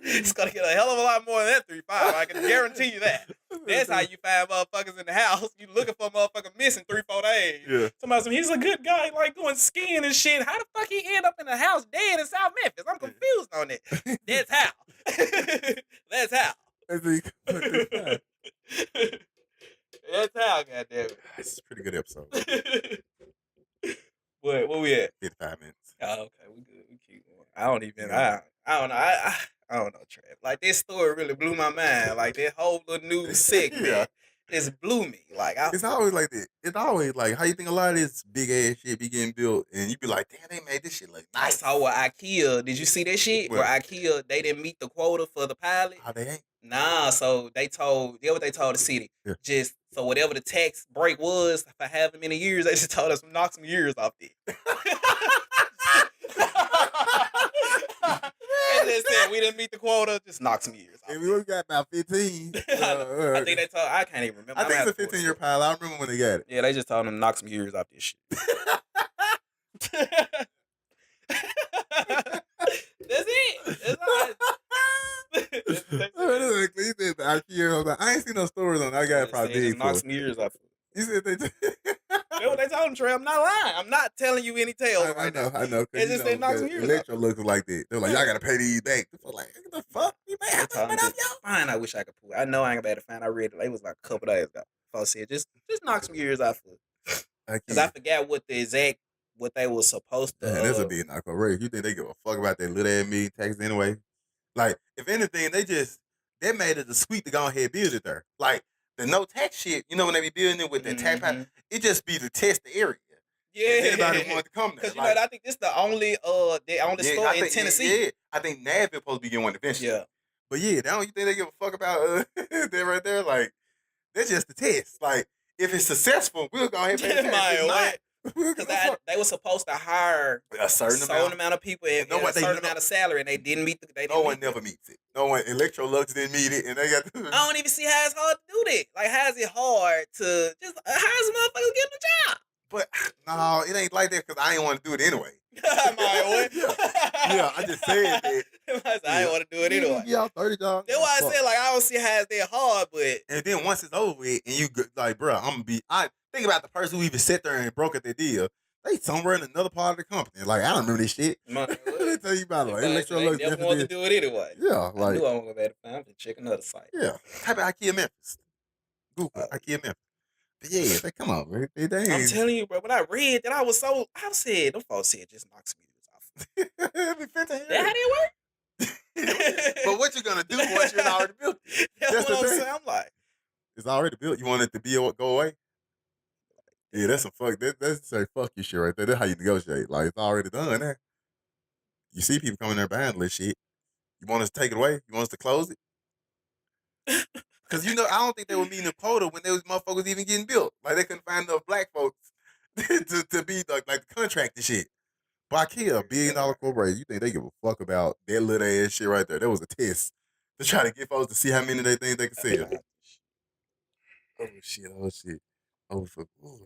He's gonna get a hell of a lot more than that 3.5. I can guarantee you that. That's how you find motherfuckers in the house. You looking for a motherfucker missing 3-4 days. Yeah. Somebody said he's a good guy, like going skiing and shit. How the fuck he end up in a house dead in South Memphis? I'm confused on it. That's how. That's how. That's how, goddammit. It's a pretty good episode. What we at? 55 minutes. Oh, okay, we good. We keep going. I don't know. I don't know, Trav. Like, this story really blew my mind. Like, that whole little news segment just blew me. Like it's always like that. It's always like how you think a lot of this big ass shit be getting built, and you be like, damn, they made this shit look nice. I saw with IKEA. Did you see that shit? What? Where IKEA they didn't meet the quota for the pilot. How they ain't? Nah, so they told what they told the city. Yeah. Just so whatever the tax break was for however many years, they just told us knock some years off it. And they said we didn't meet the quota, just knock some years off. And we only got about 15. I think they told. I can't even remember. I think it's a 15-year pilot. I remember when they got it. Yeah, they just told them to knock some years off this shit. That's it. That's all. He said the IKEA. I ain't seen no stories on that. I got it probably big. Knock some years off. He said they. That's what they told him, Trey. I'm not lying. I'm not telling you any tales. I know. They just said knock some years Electro looks like that. They're like, y'all gotta pay these back. They're like, what the fuck? You may have to pay up, yo. Fine. I wish I could pull. I know I ain't bad to find. I read it. It was like a couple days ago. I said just knock some years off. Because I forgot what they were supposed to. Man, this would be a knockoff race. You think they give a fuck about that little ass million taxes anyway? Like, if anything, they made it a sweet to go ahead and build it there. Like, the no tax shit, you know, when they be building it with the tax pad, it just be to test the area. Yeah. If anybody wanted to come there. Because, you know, I think this is the only store in Tennessee. Yeah, I think Nashville supposed to be getting one eventually. Yeah. But yeah, you think they give a fuck about that right there? Like, that's just the test. Like, if it's successful, we'll go ahead and pay the tax. Because they were supposed to hire a certain amount of people and a certain amount of salary, and they didn't meet no one never meets it. No one, Electrolux didn't meet it, and they got. I don't even see how it's hard to do that. Like, how is it hard to just hire some motherfuckers getting a job? But no, it ain't like that because I ain't want to do it anyway. Yeah, I just said that. I ain't want to do it anyway. Yeah, 30 jobs. That's why I said, like, I don't see how it's that hard, but. And then once it's over with, and you like, bro, I think about the person who even sat there and broke at the deal. They somewhere in another part of the company. Like, I don't remember this shit. Let me tell you about it. Like, Electrolux never want to do it anyway. Yeah, like. I knew I won't go back to find to check another site. Yeah. Type of IKEA Memphis. Google IKEA Memphis. But yeah, they come on, man. I'm telling you, bro. When I read that, I said, them folks said just knock some years off. That how they work? But what you gonna do once you're already built? That's what I'm saying. I'm like, it's already built. You want it to go away? Yeah, that's some fuck. That's say fuck you shit right there. That's how you negotiate. Like, it's already done. There. You see people coming there buying this shit. You want us to take it away? You want us to close it? Because, you know, I don't think they were meeting the quota when those motherfuckers even getting built. Like, they couldn't find enough black folks to be like the contract and shit. But IKEA, $1 billion corporation, you think they give a fuck about that little ass shit right there? That was a test to try to get folks to see how many they think they can sell. Oh, shit. Oh,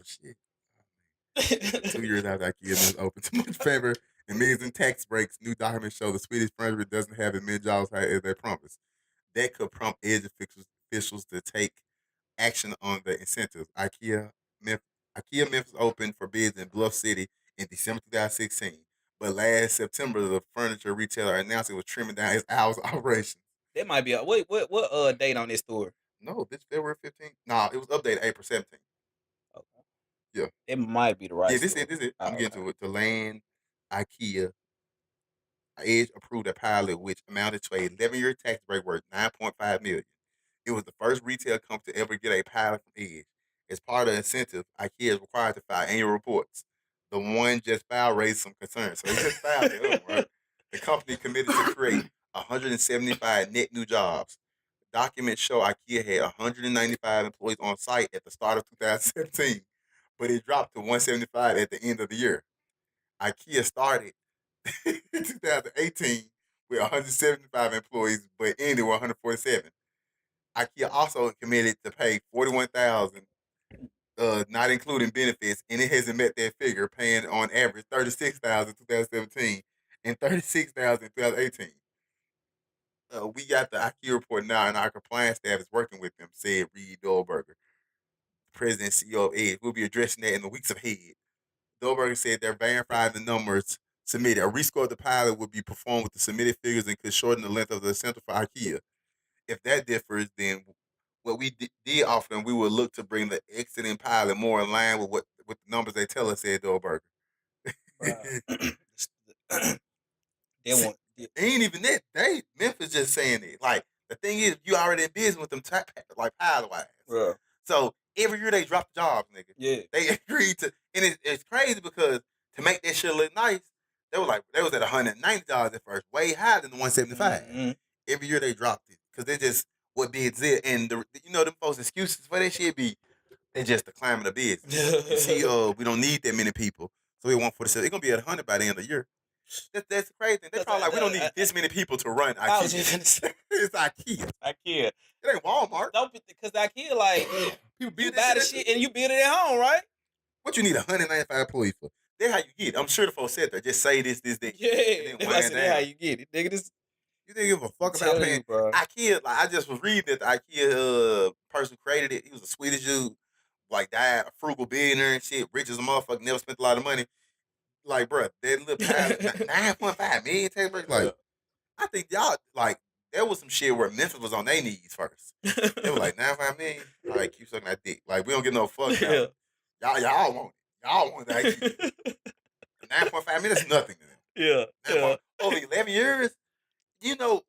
shit. 2 years after IKEA was open to much favor and millions in tax breaks, new documents show the Swedish furniture doesn't have as many jobs as they promised. That could prompt edge officials to take action on the incentives. IKEA Memphis opened for bids in Bluff City in December 2016. But last September, the furniture retailer announced it was trimming down its hours of operation. That might be a what date on this tour? No, this February 15th. No, it was updated April 17th. Okay. Yeah. It might be the right. Yeah, this is it. I'm getting to it. To land IKEA Edge approved a pilot which amounted to a 11-year tax break worth $9.5 million. It was the first retail company to ever get a pilot from Edge. As part of the incentive, IKEA is required to file annual reports. The one just filed raised some concerns. So he just filed it. Right? The company committed to create 175 net new jobs. Documents show IKEA had 195 employees on site at the start of 2017, but it dropped to 175 at the end of the year. IKEA started in 2018 with 175 employees, but ended with 147. IKEA also committed to pay $41,000, not including benefits, and it hasn't met that figure, paying on average $36,000 in 2017 and $36,000 in 2018. We got the IKEA report now, and our compliance staff is working with them, said Reed Dolberger, president and CEO of Edge. We'll be addressing that in the weeks ahead. Dolberger said they're verifying the numbers submitted. A rescore of the pilot will be performed with the submitted figures and could shorten the length of the incentive for IKEA. If that differs, then what we did offer them, we will look to bring the exiting pilot more in line with the numbers they tell us, said Dolberger. Ain't even that. Memphis just saying it. Like, the thing is, you already in business with them pilot wise. So every year they drop the jobs, nigga. Yeah. They agreed to, and it's crazy because to make that shit look nice, they was at $190 at first, way higher than the 175. Mm-hmm. Every year they dropped it because they just what bids it, and them folks' excuses for that shit be they just the climate of business. You see, we don't need that many people, so we want for the sale. It's gonna be at 100 by the end of the year. That's crazy. They probably like we don't need this many people to run IKEA. I was just gonna say, it's IKEA. IKEA. It ain't Walmart. Don't because IKEA like you buy the shit and you build it at home, right? What you need 195 employees for? That's how you get it. I'm sure the folks said that. Just say this, that. Yeah, that's how you get it, nigga. This you didn't give a fuck about paying IKEA. Like I just was reading that the IKEA person who created it. He was a Swedish dude, like died a frugal billionaire and shit, rich as a motherfucker, never spent a lot of money. Like, bro, that little pile, 9.5 million tax break. Like, I think y'all like there was some shit where Memphis was on their knees first. They were like 9.5 million. All right, keep sucking that dick. Like we don't get no fuck. Yeah. Y'all want it. Y'all want that. 9.5 million. That's nothing to them. Yeah. Over 11 years. You know,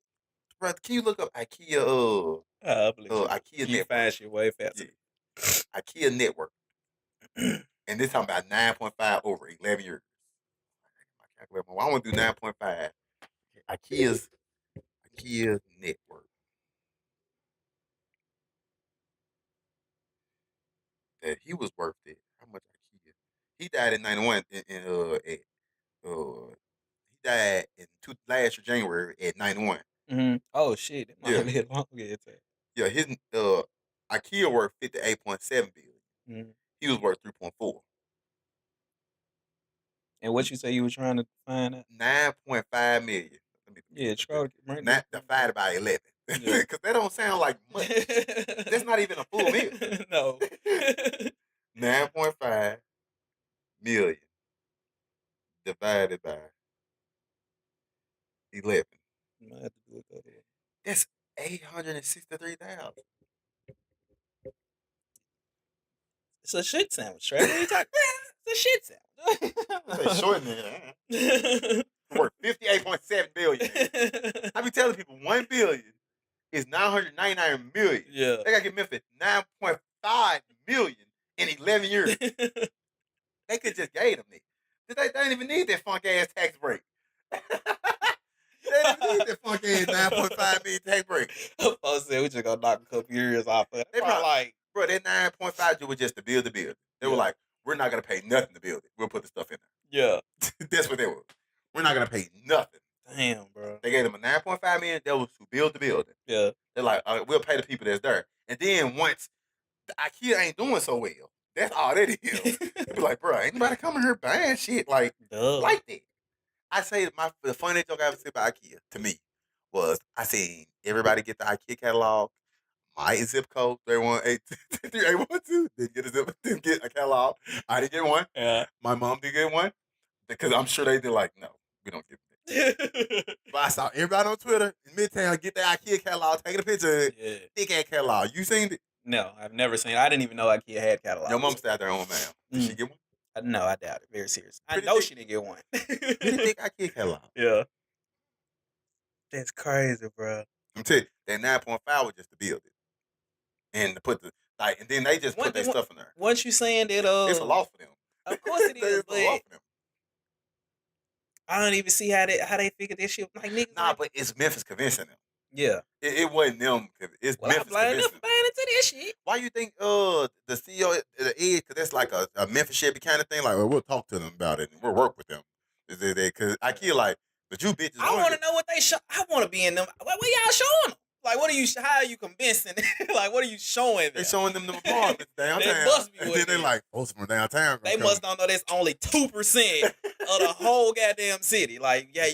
bro, can you look up IKEA? IKEA Network. Find shit way faster. Yeah. IKEA Network, and this talking about 9.5 over 11 years. I want to do 9.5. IKEA Network. That he was worth it. How much IKEA? He died in 91. He died in last year January at 91. Mm-hmm. Oh shit! Yeah, his IKEA worth 58.7 billion. Mm-hmm. He was worth 3.4. And what you say you were trying to find out? 9.5 million. Yeah, divided by 11. Because that don't sound like much. That's not even a full meal. No. 9.5 million divided by 11. I have to do it that way. That's 863,000. It's a shit sandwich, right? What are you talking about? It's a shit sandwich. They shorten it. Worth 58.7 billion. I be telling people 1 billion is 999 million. Yeah. They gotta get Memphis 9.5 million in 11 years. They could just gave them it. They didn't even need that funk ass tax break. They didn't need that funk ass 9.5 million tax break. I said we just gonna knock a couple years off of it. They probably like, bro, that 9.5 was just to build the building. They were like, we're not gonna pay nothing to build it. We'll put the stuff in there. Yeah. That's what they were. We're not gonna pay nothing. Damn, bro. They gave them a 9.5 million. That was to build the building. Yeah. They're like, we'll pay the people that's there. And then once the IKEA ain't doing so well, that's all that is. They be like, bro, ain't nobody coming here buying shit like that. I say the funniest joke I ever said about IKEA to me was I seen everybody get the IKEA catalog. My zip code 3183812 didn't get a catalog. I didn't get one. Yeah. My mom didn't get one because I'm sure they did like, no, we don't give it. But I saw everybody on Twitter in Midtown get the IKEA catalog, taking a picture. Yeah. Thick ass catalog. You seen it? No, I've never seen it. I didn't even know IKEA had catalogs. Your mom stayed there on, man. Did she get one? No, I doubt it. Very serious. I know she didn't get one. Pretty thick IKEA catalog. Yeah. That's crazy, bro. I'm telling you, that 9.5 was just to build it. And to put and then they just put their stuff in there. Once you saying that it's a loss for them. Of course it is, but I don't even see how they figured this shit. Like niggas. Nah, but it's Memphis convincing them. Yeah. It wasn't them. It's Memphis convincing them. Buying into this shit. Why you think the CEO the Ed, because that's like a Memphis shit kind of thing, like we'll talk to them about it and we'll work with them. Because IKEA like, but you bitches. I want to know what they show. I want to be in them. What y'all showing them? Like, how are you convincing? Like, what are you showing them? They showing them the apartments downtown. They must be. And then they like, folks from downtown. They must don't know that's only 2% of the whole goddamn city. Like, yeah,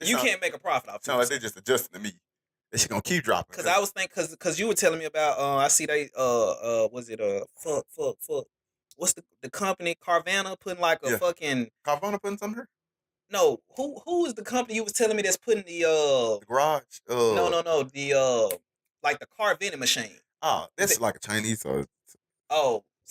you can't make a profit off. Sound like they just adjusting to me. They shit gonna keep dropping. Because I was thinking, because you were telling me about, I see they, was it fuck. What's the company Carvana putting like a fucking Carvana putting something here? No, who is the company you was telling me that's putting the garage? No, the like the car vending machine. Oh, that's like a Chinese. So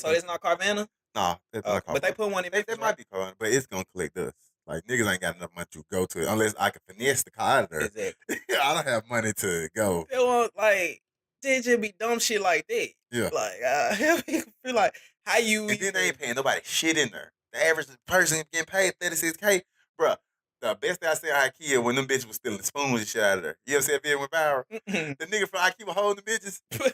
it's not Carvana? Nah, it's not Carvana. But they put one in. They might be Carvana, but it's gonna collect dust. Like niggas ain't got enough money to go to it unless I can finesse the car out of there. Exactly. I don't have money to go. They want like It just be dumb shit like that. Yeah. Like, feel like how you. And then they ain't paying nobody shit in there. The average person getting paid $36K, bruh. The best thing I seen at IKEA when them bitches was stealing spoons and shit out of there. You ever see that video went viral? The nigga from IKEA was holding the bitches. No,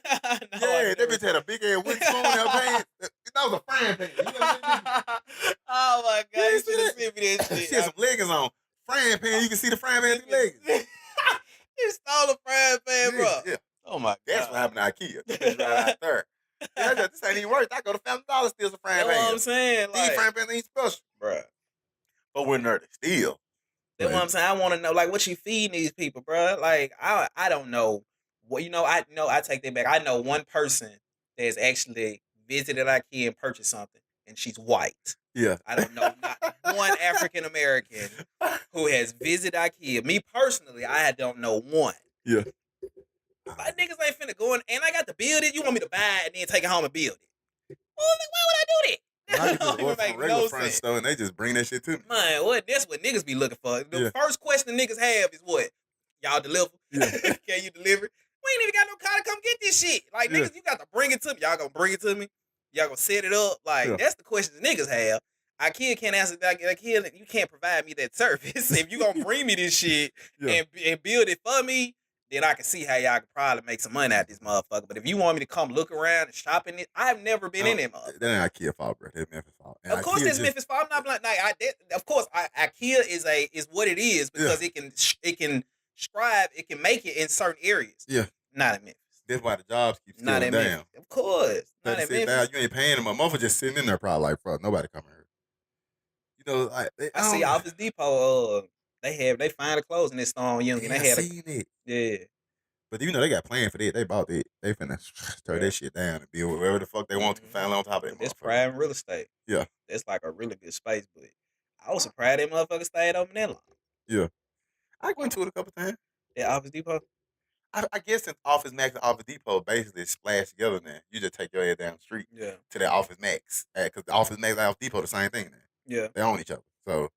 yeah, that bitch had a big ass wooden spoon in her pants. That was a frying pan. You know what I mean? Oh my god, you should have that? sent me that shit. She had some leggings on. Frying pan, you can see the frying pan through leggings. You stole a frying pan, bro. Yeah. Oh my god. That's what happened to IKEA. The bitch right out there. Yeah, this ain't even worth it. I go to Family Dollar, steal some frying pans. That's what I'm saying. These frying pans ain't special. Bruh. But when they're still. That's what I'm saying. I want to know, like, what you feeding these people, bro. Like, I don't know. Well, I take that back. I know one person that has actually visited IKEA and purchased something, and she's white. Yeah. I don't know not one African American who has visited IKEA. Me personally, I don't know one. Yeah. My niggas ain't finna go in, and I got to build it. You want me to buy it and then take it home and build it? Well, why would I do that? I just order from a regular front store and they just bring that shit to me. Man, that's what niggas be looking for. The first question niggas have is what? Y'all deliver? Yeah. Can you deliver? We ain't even got no car to come get this shit. Like, niggas, you got to bring it to me. Y'all gonna bring it to me? Y'all gonna set it up? Like, that's the questions niggas have. IKEA can't answer that. IKEA, you can't provide me that service. If you gonna bring me this shit and build it for me, then I can see how y'all could probably make some money out this motherfucker. But if you want me to come look around and shop in it, I've never been in that motherfucker. That ain't IKEA fault, bro. That's Memphis fault. And of course, that's Memphis fault. I'm not of course, IKEA is what it is because it can strive, it can make it in certain areas. Yeah, not in Memphis. That's why the jobs keep stealing down. Of course, not in Memphis. You ain't paying them. My motherfucker just sitting in there, probably like, bro, nobody come here. You know, I see Office Depot. They find a clothes in this store on Young, and they had seen it. Yeah. But you know they got plans for that. They bought it. They finna tear that shit down and build whatever the fuck they want to finally on top of it. It's prime real estate. Yeah. It's like a really good space, but I was surprised that motherfucker stayed open that long. Yeah. I went to it a couple times. At Office Depot? I guess since Office Max and Office Depot basically splashed together now, you just take your ass down the street to that Office Max. Because the Office Max and Office Depot the same thing now. Yeah. They own each other. So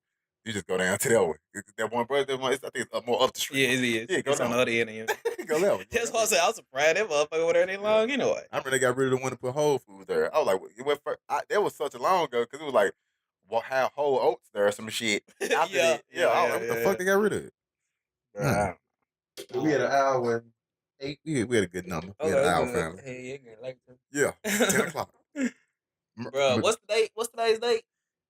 you just go down to that one. That one brother, I think it's more up the street. Yeah, it is. Yeah, it's on the other end of you. Go that way. That's what I said. I was surprised that motherfucker over there that long anyway. I remember they got rid of the one to put Whole Foods there. I was like, that was such a long ago because it was like, have Whole Oats there or some shit. After I was like, what the fuck they got rid of it? We had an hour and 8. We had a good number. We had an hour family. Yeah, 10 o'clock. Bro, what's the date? What's today's date?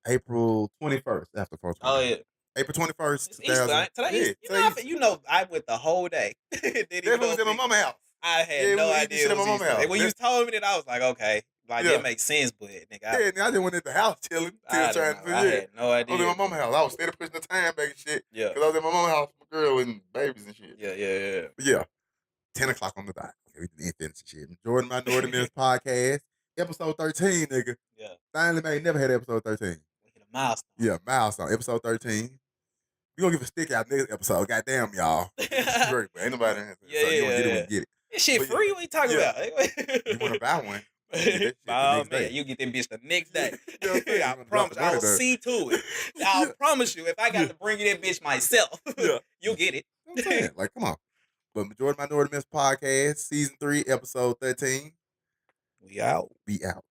April 21st after 4th. Oh, yeah. April 21st. It's Easter. Today I went the whole day. That was at my mama's house. I had no idea. It was Easter. When you told me that, I was like, okay. Like, it makes sense, but nigga. I just went at the house chilling. I had no idea. I was at my mama's house. I was steady pushing the time back and shit. Yeah. Because I was at my mama's house with my girl and babies and shit. Yeah. But yeah. 10 o'clock on the dot. Okay, we did finish shit. Jordan Minority Men's Podcast. Episode 13, nigga. Yeah. Finally never had episode 13. We hit a milestone. Yeah, milestone. Episode 13. We gonna give a stick out next episode. Goddamn, y'all. It's great, but ain't nobody in here. So you wanna get it, we get it. This shit free? What you talking about? You wanna buy one? Oh man, you get them bitch the next day. I promise. I'll see to it. I promise you, if I got to bring you that bitch myself, you'll get it. I'm saying, like, come on. But Majority Minority Men's Podcast, Season 3, Episode 13. We out. We out.